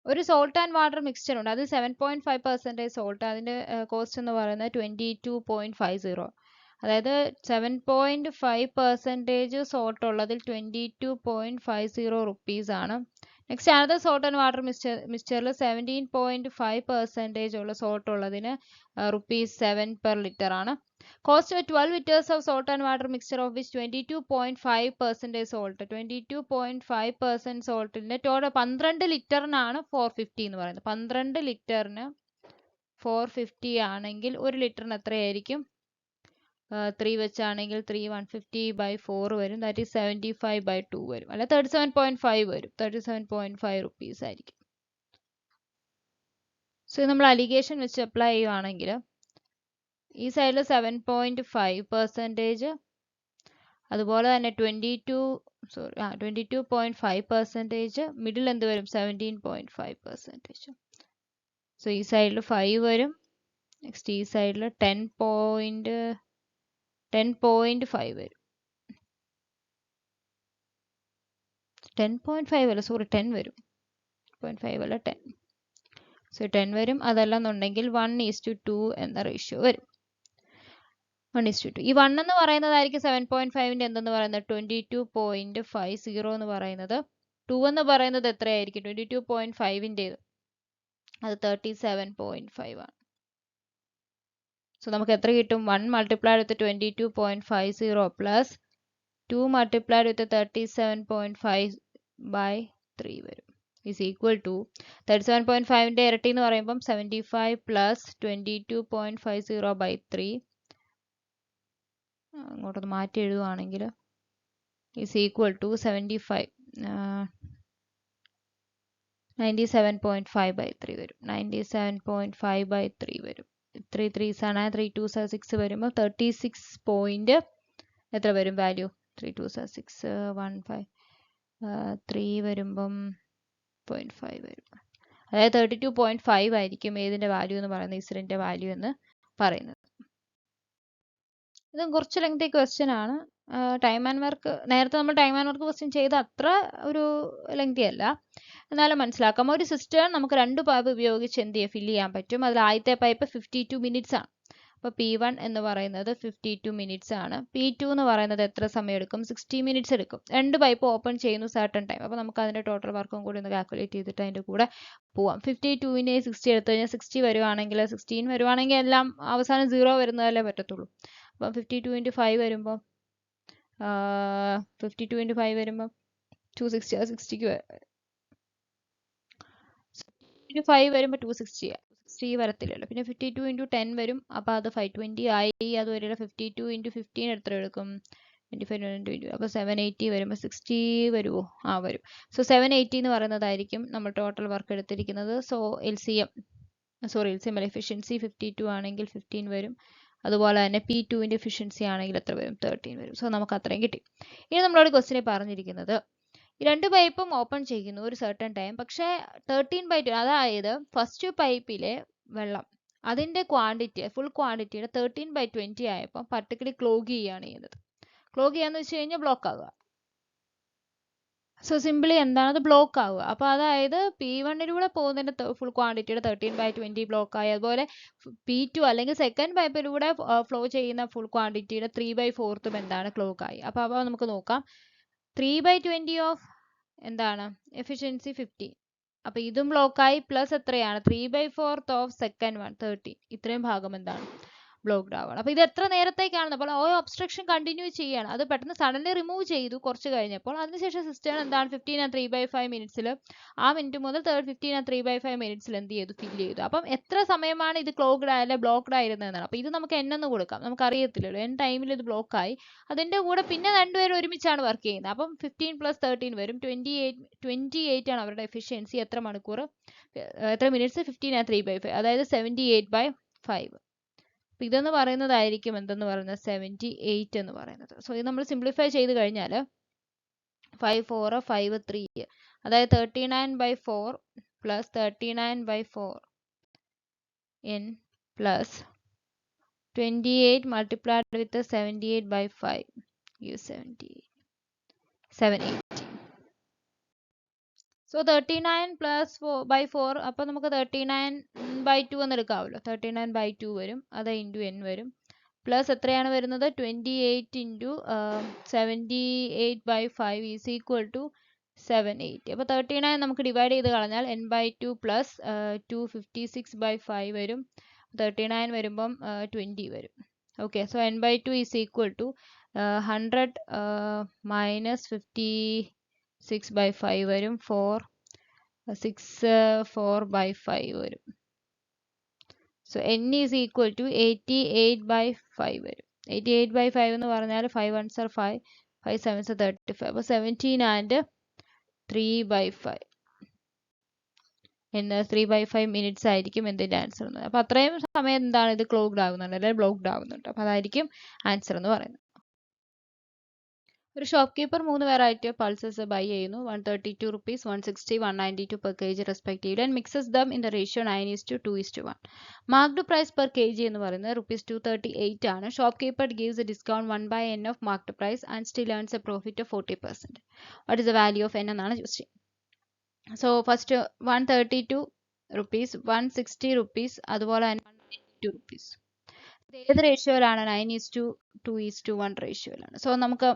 ഒരു സോൾട്ട് ആൻഡ് വാട്ടർ മിക്സ്ചർ ഉണ്ട്, അതിൽ 7.5% സോൾട്ട്, അതിൻ്റെ കോസ്റ്റ് എന്ന് പറയുന്നത് 22.50. അതായത് 7.5% സോൾട്ട് ഉള്ളതിൽ 22.50 റുപ്പീസ് ആണ്. Next another salt and water മിക്സ്ചറിൽ 17.5% ഉള്ള സോൾട്ട് ഉള്ളതിന് ₹7 per liter ആണ്. Cost 12 liters of salt and water mixture of which 22.5% salt. 22.5% സോൾട്ടിന്റെ total 12 ലിറ്ററിനാണ് 450 എന്ന് പറയുന്നത്. 12 ലിറ്ററിന് 450 ആണെങ്കിൽ 1 ലിറ്ററിന് എത്രയായിരിക്കും? 3 വെച്ചാണെങ്കിൽ 150 by 4 വരും. ദാറ്റ് ഈസ് 75 by 2 വരും. അല്ല 37.5 വരും. 37.5 rupees ആയിരിക്കും. സോ നമ്മൾ അലിഗേഷൻ വെച്ച് അപ്ലൈ ചെയ്യുവാണെങ്കിൽ ഈ സൈഡിൽ 7.5%, അതുപോലെ തന്നെ 22.5%, മിഡിൽ എന്ത് വരും? 17.5%. സോ ഈ സൈഡിൽ 5 വരും. നെക്സ്റ്റ് ഈ സൈഡിൽ 10.5 വരും. 10.5 അല്ല, സോറി 10 വരും. 0.5 അല്ല 10. സോ 10 വരും. അതല്ലെന്നുണ്ടെങ്കിൽ 1:2 എന്ന റേഷ്യോ വരും. 1:2. ഈ 1 എന്ന് പറയുന്നതായിരിക്കും 7.5ന്റെ എന്തെന്ന് പറയുന്നത്? 22.50 എന്ന് പറയുന്നത്. 2 എന്ന് പറയുന്നത് എത്രയായിരിക്കും? 22.5ൻ്റെത് അത് 37.5 ആണ്. സോ നമുക്ക് എത്ര കിട്ടും? 1 multiplied with 22.50 plus 2 multiplied with 37.5 by 3 വരും is equal to 37.5ന്റെ ഇരട്ടി എന്ന് പറയുമ്പം 75 plus 22.50 by 3 അങ്ങോട്ടൊന്ന് മാറ്റി എഴുതുവാണെങ്കിൽ is equal to 75 97.5 by 3 വരും. 97.5 by 3 വരും. 3 3s ആണ്. 3 2s 6 വരുമ്പോൾ 36 എത്ര വരും വാല്യൂ? 3 2s 6 1 5 3 വരുമ്പം 0.5 വരും. അതായത് 32.5 ആയിരിക്കും ഏതിന്റെ വാല്യൂ എന്ന് പറയുന്നത്, ഇസിന്റെ വാല്യൂ എന്ന് പറയുന്നത്. ഇത് കുറച്ച് ലെങ്തി ക്വസ്റ്റ്യൻ ആണ്. ടൈം ആൻഡ് വർക്ക് നേരത്തെ നമ്മൾ ടൈം ആൻഡ് വർക്ക് ക്വസ്റ്റ്യൻ ചെയ്ത അത്ര ഒരു ലെങ്തി അല്ല, എന്നാലും മനസ്സിലാക്കാം. ഒരു സിസ്റ്റം നമുക്ക് 2 പൈപ്പ് ഉപയോഗിച്ച് എന്ത് ചെയ്യാം? ഫില്ല് ചെയ്യാൻ പറ്റും. അതിൽ ആദ്യത്തെ പൈപ്പ് 52 മിനിറ്റ്സ് ആണ്. അപ്പോൾ P1 എന്ന് പറയുന്നത് 52 മിനിറ്റ്സ് ആണ്. P2 എന്ന് പറയുന്നത് എത്ര സമയം എടുക്കും? 60 മിനിറ്റ്സ് എടുക്കും. 2 പൈപ്പ് ഓപ്പൺ ചെയ്യുന്നു സർട്ടൺ ടൈം. അപ്പോൾ നമുക്ക് അതിന്റെ ടോട്ടൽ വർക്കും കൂടി ഒന്ന് കാൽക്കുലേറ്റ് ചെയ്തിട്ട് അതിന്റെ കൂടെ പോവാം. 52നെ 60 എടുത്തു കഴിഞ്ഞാൽ 60 വരുവാണെങ്കിൽ 16 വരുവാണെങ്കിൽ എല്ലാം അവസാനം 0 വരുന്നതല്ലേ പറ്റത്തുള്ളൂ. അപ്പം 52 × 5 വരുമ്പോൾ 52 × 5 വരുമ്പോൾ 260. 60ക്ക് 5 വരുമ്പോൾ 260 വരത്തില്ലല്ലോ. പിന്നെ 52 × 10 വരും. അപ്പോൾ അത് 520 ആയി. അതുവരെയുള്ള 52 × 15 എത്ര എടുക്കും? 25 20. അപ്പോൾ 780 വരുമ്പോൾ 60 വരുമോ? വരും. സോ 780 എന്ന് പറയുന്നതായിരിക്കും നമ്മൾ ടോട്ടൽ വർക്ക് എടുത്തിരിക്കുന്നത്. സോ LCM അല്ല, എഫിഷ്യൻസി 52 ആണെങ്കിൽ 15 വരും. അതുപോലെ തന്നെ P2ന്റെ എഫിഷ്യൻസി ആണെങ്കിൽ എത്ര വരും? 13 വരും. സോ നമുക്ക് അത്രയും കിട്ടി. ഇനി നമ്മളോട് ക്വസ്റ്റിനെ പറഞ്ഞിരിക്കുന്നത് ഈ 2 പൈപ്പും ഓപ്പൺ ചെയ്യുന്നു ഒരു സർട്ടൺ ടൈം. പക്ഷേ 13/2, അതായത് ഫസ്റ്റ് പൈപ്പിലെ വെള്ളം അതിന്റെ ക്വാണ്ടിറ്റി, ഫുൾ ക്വാണ്ടിറ്റിയുടെ 13/20 ആയപ്പോൾ പർട്ടിക്കുലർലി ക്ലോഗ് ചെയ്യുകയാണ് ചെയ്യുന്നത്. ക്ലോഗ് ചെയ്യാന്ന് വെച്ച് കഴിഞ്ഞാൽ ബ്ലോക്ക് ആവുക. സോ സിംപിളി എന്താണ്? അത് ബ്ലോക്ക് ആവുക. അപ്പോൾ അതായത് P1ലൂടെ പോകുന്നതിന്റെ ഫുൾ ക്വാണ്ടിറ്റിയുടെ 13/20 ബ്ലോക്ക് ആയി. അതുപോലെ P2 അല്ലെങ്കിൽ സെക്കൻഡ് പൈപ്പിലൂടെ ഫ്ലോ ചെയ്യുന്ന ഫുൾ ക്വാണ്ടിറ്റിയുടെ 3/4 എന്താണ്? ക്ലോക്ക് ആയി. അപ്പോൾ നമുക്ക് നോക്കാം. 3/20 ഓഫ് എന്താണ്? എഫിഷ്യൻസി 15. അപ്പൊ ഇതും ബ്ലോക്കായി. പ്ലസ് എത്രയാണ്? 3/4 ഓഫ് സെക്കൻഡ് 1 30. ഇത്രയും ഭാഗം എന്താണ്? ബ്ലോക്ക്ഡ് ആവണം. അപ്പൊ ഇത് എത്ര നേരത്തേക്കാണ്? അപ്പോൾ ഓരോ ഒബ്സ്ട്രക്ഷൻ കണ്ടിന്യൂ ചെയ്യാണ്. അത് പെട്ടെന്ന് സഡൻലി റിമൂവ് ചെയ്തു കുറച്ച് കഴിഞ്ഞപ്പോൾ. അതിനുശേഷം സിസ്റ്റം എന്താണ്? 15 and 3/5 മിനിറ്റ്സിൽ ആ മിനിറ്റ് മുതൽ 15 and 3/5 മിനിറ്റ്സിൽ എന്ത് ചെയ്തു? ഫില്ല് ചെയ്തു. അപ്പം എത്ര സമയമാണ് ഇത് ക്ലോഗ്ഡ് ആയാലും ബ്ലോക്ക്ഡ് ആയിരുന്നതെന്നാണ്. അപ്പൊ ഇത് നമുക്ക് n എന്ന് കൊടുക്കാം. നമുക്ക് അറിയത്തില്ലല്ലോ n ടൈമിൽ ഇത് ബ്ലോക്ക് ആയി. അതിന്റെ കൂടെ പിന്നെ രണ്ടുപേരും ഒരുമിച്ചാണ് വർക്ക് ചെയ്യുന്നത്. അപ്പം 15 + 13 വരും. 28 ആണ് അവരുടെ എഫിഷ്യൻസി. എത്ര മണിക്കൂർ? എത്ര മിനിറ്റ്സ്? 15 and 3/5, അതായത് 78/5. ഇതെന്ന് പറയുന്നതായിരിക്കും എന്തെന്ന് പറയുന്നത്? 78 എന്ന് പറയുന്നത്. സോ ഇത് നമ്മൾ സിംപ്ലിഫൈ ചെയ്ത് കഴിഞ്ഞാൽ 5 4 5 3, അതായത് 39/4 plus 39/4 n plus 28 multiplied with 78/5 gives 780. So 39 + 4/4, അപ്പോൾ നമുക്ക് 39/2 എന്ന് എടുക്കാമല്ലോ. 39/2 വരും. അത് ഇൻറ്റു n വരും. പ്ലസ് എത്രയാണ് വരുന്നത്? 28 × 78/5 ഈസ് ഈക്വൽ ടു 780. അപ്പോൾ 39 നമുക്ക് ഡിവൈഡ് ചെയ്ത് കളഞ്ഞാൽ n/2 പ്ലസ് 256/5 വരും. 39 വരുമ്പം 20 വരും. Okay, so n/2 is equal to 100 minus 56/5 വരും. 464/5 വരും. So n is equal to 88/5 വരും. 88/5 എന്ന് പറഞ്ഞാൽ 5 ones are 5, 5 sevens are 35. അപ്പോൾ 17 and 3/5 എന്ന് 3/5 മിനിറ്റ്സ് ആയിരിക്കും എന്തിൻ്റെ ആൻസർ എന്ന്. അപ്പോൾ അത്രയും സമയം എന്താണ് ഇത് ക്ലോക്ക്ഡ് ആകുന്നുണ്ട് അല്ലെങ്കിൽ ബ്ലോക്ക്ഡ് ആകുന്നുണ്ട്. അപ്പോൾ അതായിരിക്കും ആൻസർ എന്ന് പറയുന്നത്. ഒരു shopkeeper 3 variety of pulses buy ചെയ്യുന്നു. 132 rupees, 160, 192 per kg respectively and mixes them in the ratio 9:2:1. Marked price per kg എന്ന് പറയുന്നത് ₹238 ആണ്. Shopkeeper gives a discount 1/n of marked price and still earns a profit of 40%. What is the value of n എന്നാണ് question. So first 132 rupees, 160 rupees, അതുപോലെ തന്നെ 192 rupees. ഏത് റേഷ്യോയിലാണ്? 9:2:1 റേഷ്യോയിലാണ്. സോ നമുക്ക്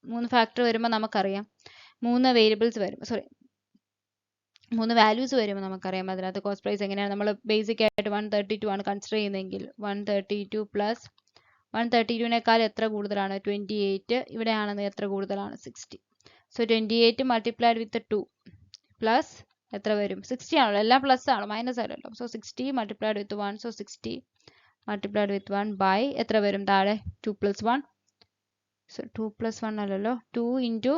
3 ഫാക്ടർ വരുമ്പോൾ നമുക്കറിയാം 3 വേരിയബിൾസ് വരും, 3 വാല്യൂസ് വരുമ്പോൾ നമുക്കറിയാം അതിനകത്ത് കോസ്റ്റ് പ്രൈസ് എങ്ങനെയാണ്. നമ്മൾ ബേസിക് ആയിട്ട് 132 ആണ് കൺസിഡർ ചെയ്യുന്നതെങ്കിൽ 132 പ്ലസ് 132നേക്കാൾ എത്ര കൂടുതലാണ്? 28. ഇവിടെയാണെന്ന് എത്ര കൂടുതലാണ്? 60. സോ 28 മൾട്ടിപ്ലൈഡ് വിത്ത് 2 പ്ലസ് എത്ര വരും? 60 ആണല്ലോ, എല്ലാം പ്ലസ് ആണോ, മൈനസ് ആണല്ലോ. So 60 multiplied with 1, so 60 multiplied with 1 by എത്ര വരും താഴെ? 2 + 1. സോ 2 + 1 അല്ലല്ലോ, 2 ×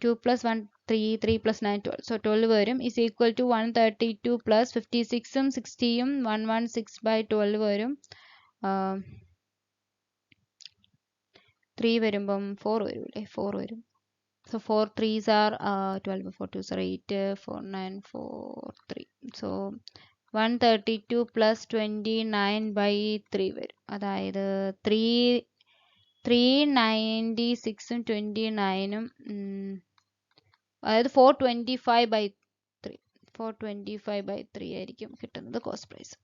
2 + 1 3, 3 + 9 12. സോ 12 വരും ഈസ് ഈക്വൽ ടു 132 പ്ലസ് 56ഉം 60ഉം 116/12 വരും. 3 വരുമ്പം 4 വരും അല്ലേ, 4 വരും. So 4 3s are 12, 4 2s are 8, 4 9 4 3. So 132 plus 29/3 വരും. അതായത് 396ഉം 29ഉം അതായത് 425/3 425/3 ആയിരിക്കും കിട്ടുന്നത് കോസ്റ്റ് പ്രൈസ്.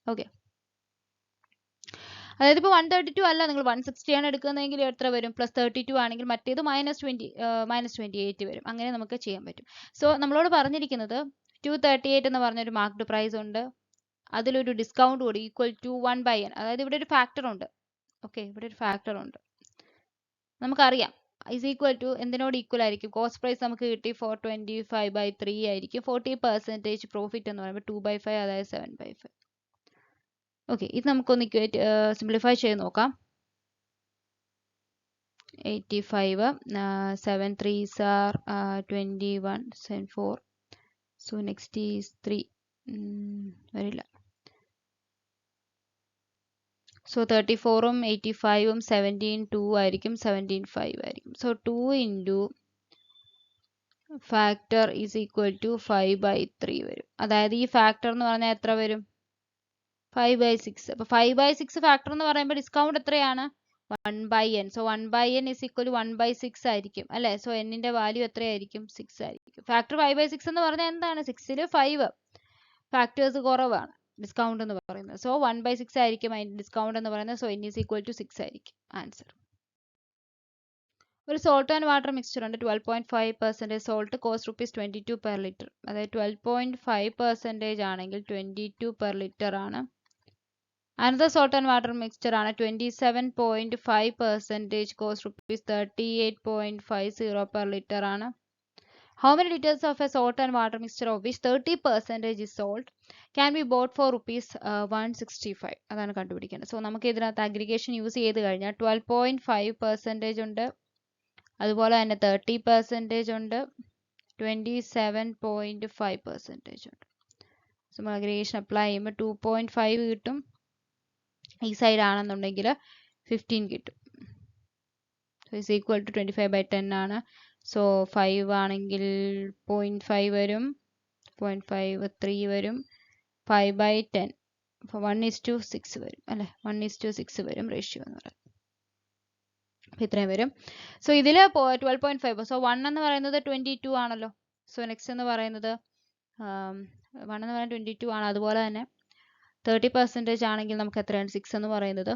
ഓക്കെ, അതായത് ഇപ്പോൾ 132 അല്ല, നിങ്ങൾ 160 ആണ് എടുക്കുന്നതെങ്കിൽ എത്ര വരും? +32 ആണെങ്കിൽ മറ്റേത് -28 വരും. അങ്ങനെ നമുക്ക് ചെയ്യാൻ പറ്റും. സോ നമ്മളോട് പറഞ്ഞിരിക്കുന്നത് 238 എന്ന് പറഞ്ഞൊരു മാർക്ക്ഡ് പ്രൈസ് ഉണ്ട്, അതിലൊരു ഡിസ്കൗണ്ട് കൂടി ഈക്വൽ ടു 1/n. അതായത് ഇവിടെ ഒരു ഫാക്ടർ ഉണ്ട്. ഓക്കെ, ഇവിടെ ഒരു ഫാക്ടർ ഉണ്ട്, നമുക്കറിയാം ഈസ് ഈക്വൽ ടു എന്തിനോട് ഈക്വൽ ആയിരിക്കും? കോസ്റ്റ് പ്രൈസ് നമുക്ക് കിട്ടി 425/3 ആയിരിക്കും. 40% പ്രോഫിറ്റ് എന്ന് പറയുമ്പോൾ 2/5, അതായത് 7/5. ഓക്കെ, ഇത് നമുക്കൊന്ന് സിംപ്ലിഫൈ ചെയ്ത് നോക്കാം. 85, 7 3s are 21, 4. So next is 3. വരില്ല. സോ 34ഉം 85ഉം 17 2 ആയിരിക്കും, 17 5 ആയിരിക്കും. So 2 × factor is equal to 5/3 വരും. അതായത് ഈ ഫാക്ടർ എന്ന് പറഞ്ഞാൽ എത്ര വരും? 5/6. അപ്പോൾ 5/6 ഫാക്ടർ എന്ന് പറയുമ്പോൾ ഡിസ്കൗണ്ട് എത്രയാണ്? 1/n. So 1/n is equal to 1/6 ആയിരിക്കും അല്ലേ. സോ എന്നിന്റെ വാല്യൂ എത്രയായിരിക്കും? 6 ആയിരിക്കും. ഫാക്ടർ 5/6 എന്ന് പറഞ്ഞാൽ എന്താണ്? 6ൽ 5 ഫാക്ടേഴ്സ് കുറവാണ് ഡിസ്കൗണ്ട് എന്ന് പറയുന്നത്. സോ 1/6 ആയിരിക്കും അതിന്റെ ഡിസ്കൗണ്ട് എന്ന് പറയുന്നത്. So n is equal to 6 ആയിരിക്കും ആൻസർ. ഒരു സോൾട്ട് ആൻഡ് വാട്ടർ മിക്സ്ചർ ഉണ്ട്. 12.5% സോൾട്ട്, കോസ്റ്റ് ₹22 per ലിറ്റർ. അതായത് 12.5% ആണെങ്കിൽ 22 per ലിറ്റർ ആണ്. Another salt and water mixture ആണ് 27.5%, cost ₹38.50 per liter ആണ്. How many liters of a salt and water mixture of which 30% is salt can be bought for ₹165? അതാണ് കണ്ടുപിടിക്കേണ്ടത്. സോ നമുക്ക് ഇതിനകത്ത് അഗ്രിഗേഷൻ യൂസ് ചെയ്ത് കഴിഞ്ഞാൽ 12.5% ഉണ്ട്, അതുപോലെ തന്നെ 30% ഉണ്ട്, 27.5% ഉണ്ട്. സോ നമ്മൾ അഗ്രിഗേഷൻ അപ്ലൈ ചെയ്യുമ്പോൾ 2.5 കിട്ടും. ഈ സൈഡ് ആണെന്നുണ്ടെങ്കിൽ 15 കിട്ടും. സോ ഈസ് ഈക്വൽ ടു 25/10 ആണ്. സോ 5 ആണെങ്കിൽ 0.5 വരും, 0.5 3 വരും, 5/10. അപ്പോൾ 1:6 വരും അല്ലേ, 1:6 വരും റേഷ്യോ എന്ന് പറയുന്നത്. അപ്പോൾ ഇത്രയും വരും. സോ ഇതിൽ 12.5. സോ 1 എന്ന് പറയുന്നത് 22 ആണല്ലോ. സോ നെക്സ്റ്റ് എന്ന് പറയുന്നത് 1 എന്ന് പറയുന്നത് 22 ആണ്. അതുപോലെ തന്നെ 30% ആണെങ്കിൽ നമുക്ക് എത്രയാണ്? 6 എന്ന് പറയുന്നത്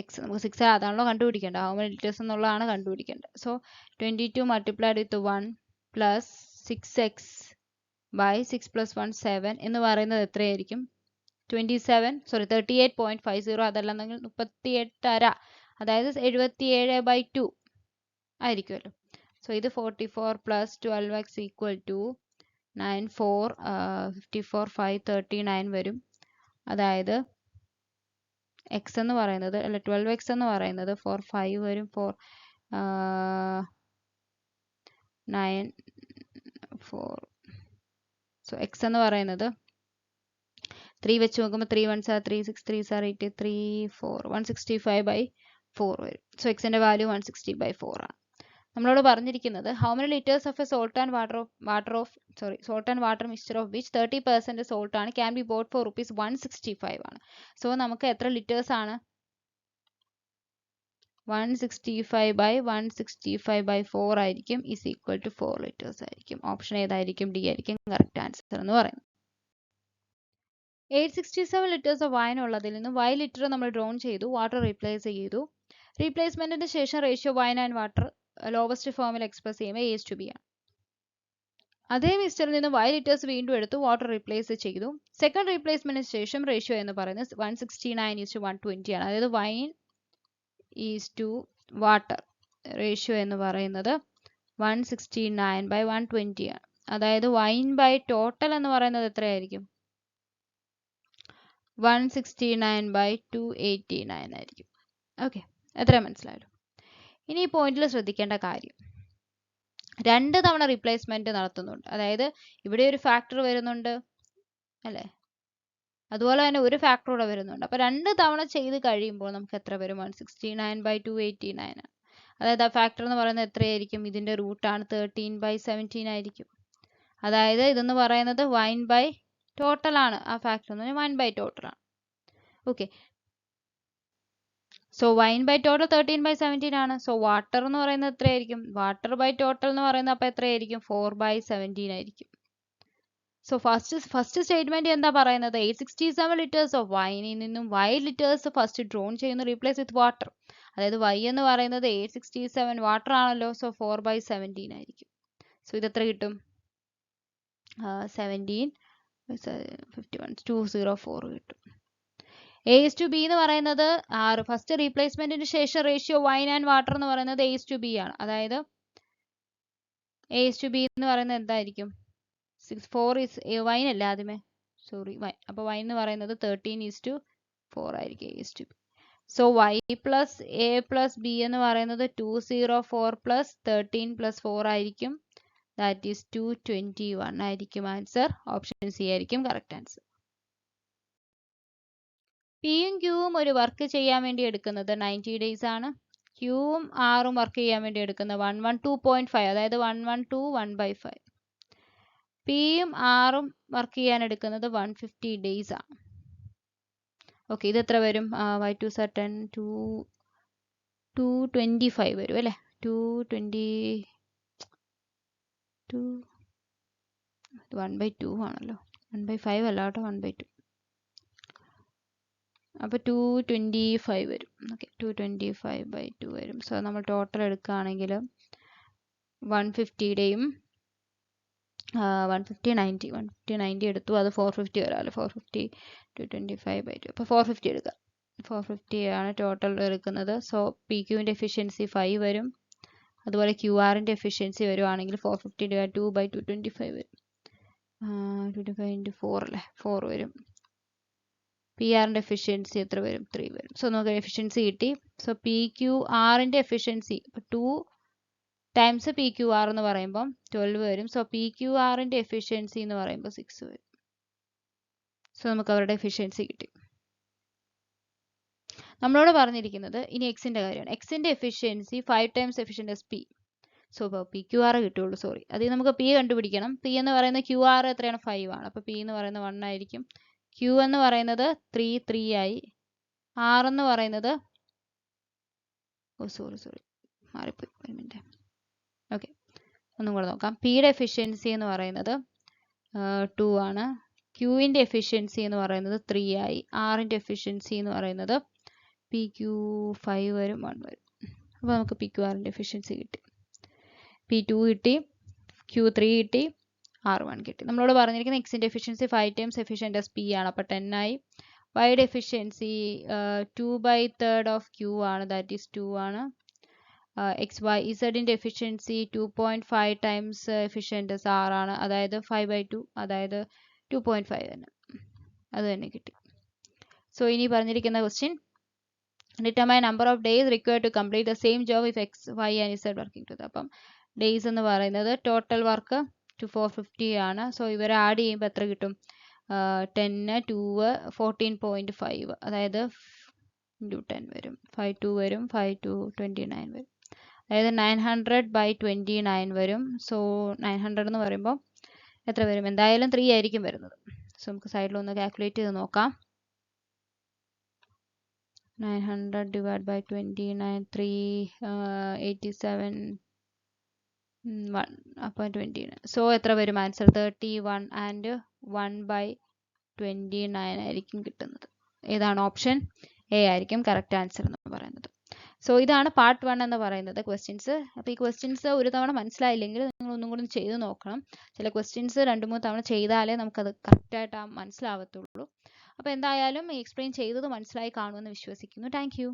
എക്സ് നമുക്ക് 6 അതാണല്ലോ കണ്ടുപിടിക്കേണ്ടത്. ഹൗ മെനി ലിറ്റേഴ്സ് എന്നുള്ളതാണ് കണ്ടുപിടിക്കേണ്ടത്. So 22 multiplied with 1 plus 6x by 6 plus 1 7 എന്ന് പറയുന്നത് എത്രയായിരിക്കും? 38.50 അതല്ലെന്നെങ്കിൽ 38.5 അതായത് 77/2 ആയിരിക്കുമല്ലോ. സോ ഇത് 44 പ്ലസ് 12x ഈക്വൽ ടു 9 4 54 5 39 വരും. അതായത് എക്സ് എന്ന് പറയുന്നത് അല്ല 12x എന്ന് പറയുന്നത് 4 5 വരും 4 9 4. സോ എക്സ് എന്ന് പറയുന്നത് 3 വെച്ച് നോക്കുമ്പോൾ 3 1s are 3 6 3s are 8 3 4 165/4 വരും. സോ എക്സിന്റെ വാല്യൂ 160/4 ആണ്. നമ്മളോട് പറഞ്ഞിരിക്കുന്നത് how many litres of A salt and water mixture of which 30% salt ആണ് ക്യാൻ ബി ബോട്ട് ഫോർ ₹165 ആണ്. സോ നമുക്ക് എത്ര ലിറ്റേഴ്സ് ആണ്? 165/165/4 ആയിരിക്കും ഈസ് ഈക്വൽ ടു 4 ലിറ്റേഴ്സ് ആയിരിക്കും. ഓപ്ഷൻ ഏതായിരിക്കും? ഡി ആയിരിക്കും കറക്റ്റ് ആൻസർ എന്ന് പറയുന്നത്. 867 ലിറ്റേഴ്സ് ഓഫ് വൈൻ ഉള്ളതിൽ നിന്ന് y ലിറ്റർ നമ്മൾ ഡ്രോൺ ചെയ്തു, വാട്ടർ റീപ്ലേസ് ചെയ്തു. റീപ്ലേസ്മെന്റിന് ശേഷം ratio wine and water lowest ഫോമിൽ എക്സ്പ്രസ് ചെയ്യുമ്പോൾ A/B ആണ്. അതേ മിക്സ്ചറിൽ നിന്ന് y ലിറ്റേഴ്സ് വീണ്ടും എടുത്തു, വാട്ടർ റീപ്ലേസ് ചെയ്തു. സെക്കൻഡ് റീപ്ലേസ്മെന്റിന് ശേഷം റേഷ്യോ എന്ന് പറയുന്നത് 169:120 ആണ്. അതായത് wine is to water ratio എന്ന് പറയുന്നത് 169/120 ആണ്. അതായത് വൈൻ ബൈ ടോട്ടൽ എന്ന് പറയുന്നത് എത്രയായിരിക്കും? 169/289 ആയിരിക്കും. ഓക്കെ, എത്ര മനസ്സിലായല്ലോ? ഇനി ഈ പോയിന്റിൽ ശ്രദ്ധിക്കേണ്ട കാര്യം, 2 തവണ റീപ്ലേസ്മെന്റ് നടത്തുന്നുണ്ട്. അതായത് ഇവിടെ ഒരു ഫാക്ടർ വരുന്നുണ്ട് അല്ലേ, അതുപോലെ തന്നെ ഒരു ഫാക്ടർ കൂടെ വരുന്നുണ്ട്. അപ്പോൾ 2 തവണ ചെയ്ത് കഴിയുമ്പോൾ നമുക്ക് എത്ര വരും? 169/289 ആണ്. അതായത് ആ ഫാക്ടർ എന്ന് പറയുന്നത് എത്രയായിരിക്കും? ഇതിന്റെ റൂട്ടാണ് 13/17 ആയിരിക്കും. അതായത് ഇതെന്ന് പറയുന്നത് വൈൻ ബൈ ടോട്ടൽ ആണ്. ആ ഫാക്ടർ എന്ന് പറഞ്ഞാൽ 1 ബൈ ടോട്ടൽ ആണ്. Okay, so wine by total 13/17 ആണ്. സോ വാട്ടർ എന്ന് പറയുന്നത് എത്രയായിരിക്കും? വാട്ടർ ബൈ ടോട്ടൽ എന്ന് പറയുന്നത് അപ്പോൾ എത്രയായിരിക്കും? 4/17 ആയിരിക്കും. സോ ഫസ്റ്റ് സ്റ്റേറ്റ്മെന്റ് എന്താ പറയുന്നത്? 867 ലിറ്റേഴ്സ് ഓഫ് വൈനിൽ നിന്നും y ലിറ്റേഴ്സ് ഫസ്റ്റ് ഡ്രോൺ ചെയ്യുന്നു, റീപ്ലേസ് വിത്ത് വാട്ടർ. അതായത് y എന്ന് പറയുന്നത് 867 വാട്ടർ ആണല്ലോ. സോ 4/17 ആയിരിക്കും. സോ ഇത് എത്ര കിട്ടും? 17 51 204 കിട്ടും. A/B എന്ന് പറയുന്നത് ഫസ്റ്റ് റീപ്ലേസ്മെന്റിന് ശേഷം റേഷ്യോ വൈൻ ആൻഡ് വാട്ടർ എന്ന് പറയുന്നത് A/B ആണ്. അതായത് A/B എന്ന് പറയുന്നത് എന്തായിരിക്കും? 4 is വൈൻ അല്ല ആദ്യമേ, സോറി വൈൻ. അപ്പോൾ വൈൻ എന്ന് പറയുന്നത് 13:4 ആയിരിക്കും A/B. So y plus A plus B എന്ന് പറയുന്നത് 204 പ്ലസ് 13 പ്ലസ് 4 ആയിരിക്കും. ദാറ്റ് ഈസ് 221 ആയിരിക്കും ആൻസർ. ഓപ്ഷൻ സി ആയിരിക്കും കറക്റ്റ് ആൻസർ. പിയും ക്യൂവും ഒരു വർക്ക് ചെയ്യാൻ വേണ്ടി എടുക്കുന്നത് 90 ഡേയ്സ് ആണ്. ക്യൂവും ആറും വർക്ക് ചെയ്യാൻ വേണ്ടി എടുക്കുന്നത് 112.5, അതായത് 112 1/5. പിയും ആറും വർക്ക് ചെയ്യാൻ എടുക്കുന്നത് 150 ഡേയ്സ് ആണ്. ഓക്കെ, ഇത് എത്ര വരും? y2 10 225 വരും അല്ലേ? 1/2 ആണല്ലോ, 1/5 അല്ല കേട്ടോ, 1/2. അപ്പോൾ 225 വരും. ഓക്കെ, 225/2 വരും. സോ നമ്മൾ ടോട്ടൽ എടുക്കുകയാണെങ്കിൽ 150യുടെയും 150 എടുത്തു, അത് 450 വരാമല്ലോ. 450 225/2, അപ്പോൾ 450 എടുക്കാം. 450 ആണ് ടോട്ടൽ എടുക്കുന്നത്. സോ പി ക്യൂവിൻ്റെ എഫിഷ്യൻസി 5 വരും. അതുപോലെ ക്യു ആറിൻ്റെ എഫിഷ്യൻസി വരുവാണെങ്കിൽ 450/2/225 വരും. 25 × 4 അല്ലേ, 4 വരും. പി ആറിൻ്റെ എഫിഷ്യൻസി എത്ര വരും? 3 വരും. സോ നമുക്ക് എഫിഷ്യൻസി കിട്ടി. സോ പി ക്യു ആറിൻ്റെ efficiency 2 times P Q R എന്ന് പറയുമ്പം 12 വരും. സോ പി ക്യു ആറിൻ്റെ എഫിഷ്യൻസി എന്ന് പറയുമ്പോൾ 6 വരും. സോ നമുക്ക് അവരുടെ എഫിഷ്യൻസി കിട്ടി. നമ്മളോട് പറഞ്ഞിരിക്കുന്നത് ഇനി എക്സിൻ്റെ കാര്യമാണ്. എക്സിൻ്റെ efficiency 5 times efficient as P. So P Q R കിട്ടുള്ളൂ, സോറി. അതിൽ നമുക്ക് പി കണ്ടുപിടിക്കണം. പി എന്ന് പറയുന്നത് ക്യു ആർ എത്രയാണ്? 5 ആണ്. അപ്പോൾ പി എന്ന് പറയുന്നത് 1 ആയിരിക്കും. ക്യു എന്ന് പറയുന്നത് 3 ആയി. ആർ എന്ന് പറയുന്നത് സോറി മാറിപ്പോയി, ഒരു മിനിറ്റ്. ഓക്കെ, ഒന്നും കൂടെ നോക്കാം. പിയുടെ എഫിഷ്യൻസി എന്ന് പറയുന്നത് 2 ആണ്. ക്യൂവിൻ്റെ എഫിഷ്യൻസി എന്ന് പറയുന്നത് 3 ആയി. ആറിൻ്റെ എഫിഷ്യൻസി എന്ന് പറയുന്നത് PQ5 വരും 1 വരും. അപ്പോൾ നമുക്ക് PQRൻ്റെ എഫിഷ്യൻസി കിട്ടി. P2 കിട്ടി, Q3 കിട്ടി, R1 കിട്ടി. നമ്മളോട് പറഞ്ഞിരിക്കുന്ന എക്സിൻ്റെ efficiency 5 times efficient as P ആണ്. അപ്പോൾ 10 ആയി. വൈയുടെ എഫിഷ്യൻസി 2/3 of Q ആണ്, ദാറ്റ് ഈസ് 2 ആണ്. ഇസഡിൻ്റെ efficiency 2.5 times efficient as R ആണ്, അതായത് 5/2, അതായത് 2.5 തന്നെ. അത് തന്നെ കിട്ടി. സോ ഇനി പറഞ്ഞിരിക്കുന്ന question, determine number of days required to complete the same job if X Y and Z working too. അപ്പം ഡേയ്സ് എന്ന് പറയുന്നത് ടോട്ടൽ വർക്ക് 450 ആണ്. സോ ഇവരെ ആഡ് ചെയ്യുമ്പോൾ എത്ര കിട്ടും? 10, 2, 14.5, അതായത് ഇൻറ്റു 10 വരും, 5 വരും, 5 29 വരും, അതായത് 900/29 വരും. സോ 900 എന്ന് പറയുമ്പോൾ എത്ര വരും? എന്തായാലും 3 ആയിരിക്കും വരുന്നത്. സോ നമുക്ക് സൈഡിലൊന്ന് കാൽക്കുലേറ്റ് ചെയ്ത് നോക്കാം. 900 divided by 29, 3, 87, 1, അപ്പോൾ 29. സോ എത്ര വരും ആൻസർ? 31 ആൻഡ് 1/29 ആയിരിക്കും കിട്ടുന്നത്. ഏതാണ്? ഓപ്ഷൻ എ ആയിരിക്കും കറക്റ്റ് ആൻസർ എന്ന് പറയുന്നത്. സോ ഇതാണ് പാർട്ട് 1 എന്ന് പറയുന്നത് ക്വസ്റ്റ്യൻസ്. അപ്പോൾ ഈ ക്വസ്റ്റ്യൻസ് ഒരു തവണ മനസ്സിലായില്ലെങ്കിൽ നിങ്ങൾ ഒന്നും കൂടി ചെയ്ത് നോക്കണം. ചില ക്വസ്റ്റ്യൻസ് 2-3 തവണ ചെയ്താലേ നമുക്കത് കറക്റ്റായിട്ട് മനസ്സിലാവത്തുള്ളൂ. അപ്പോൾ എന്തായാലും എക്സ്പ്ലെയിൻ ചെയ്തത് മനസ്സിലായി കാണുമെന്ന് വിശ്വസിക്കുന്നു. Thank you.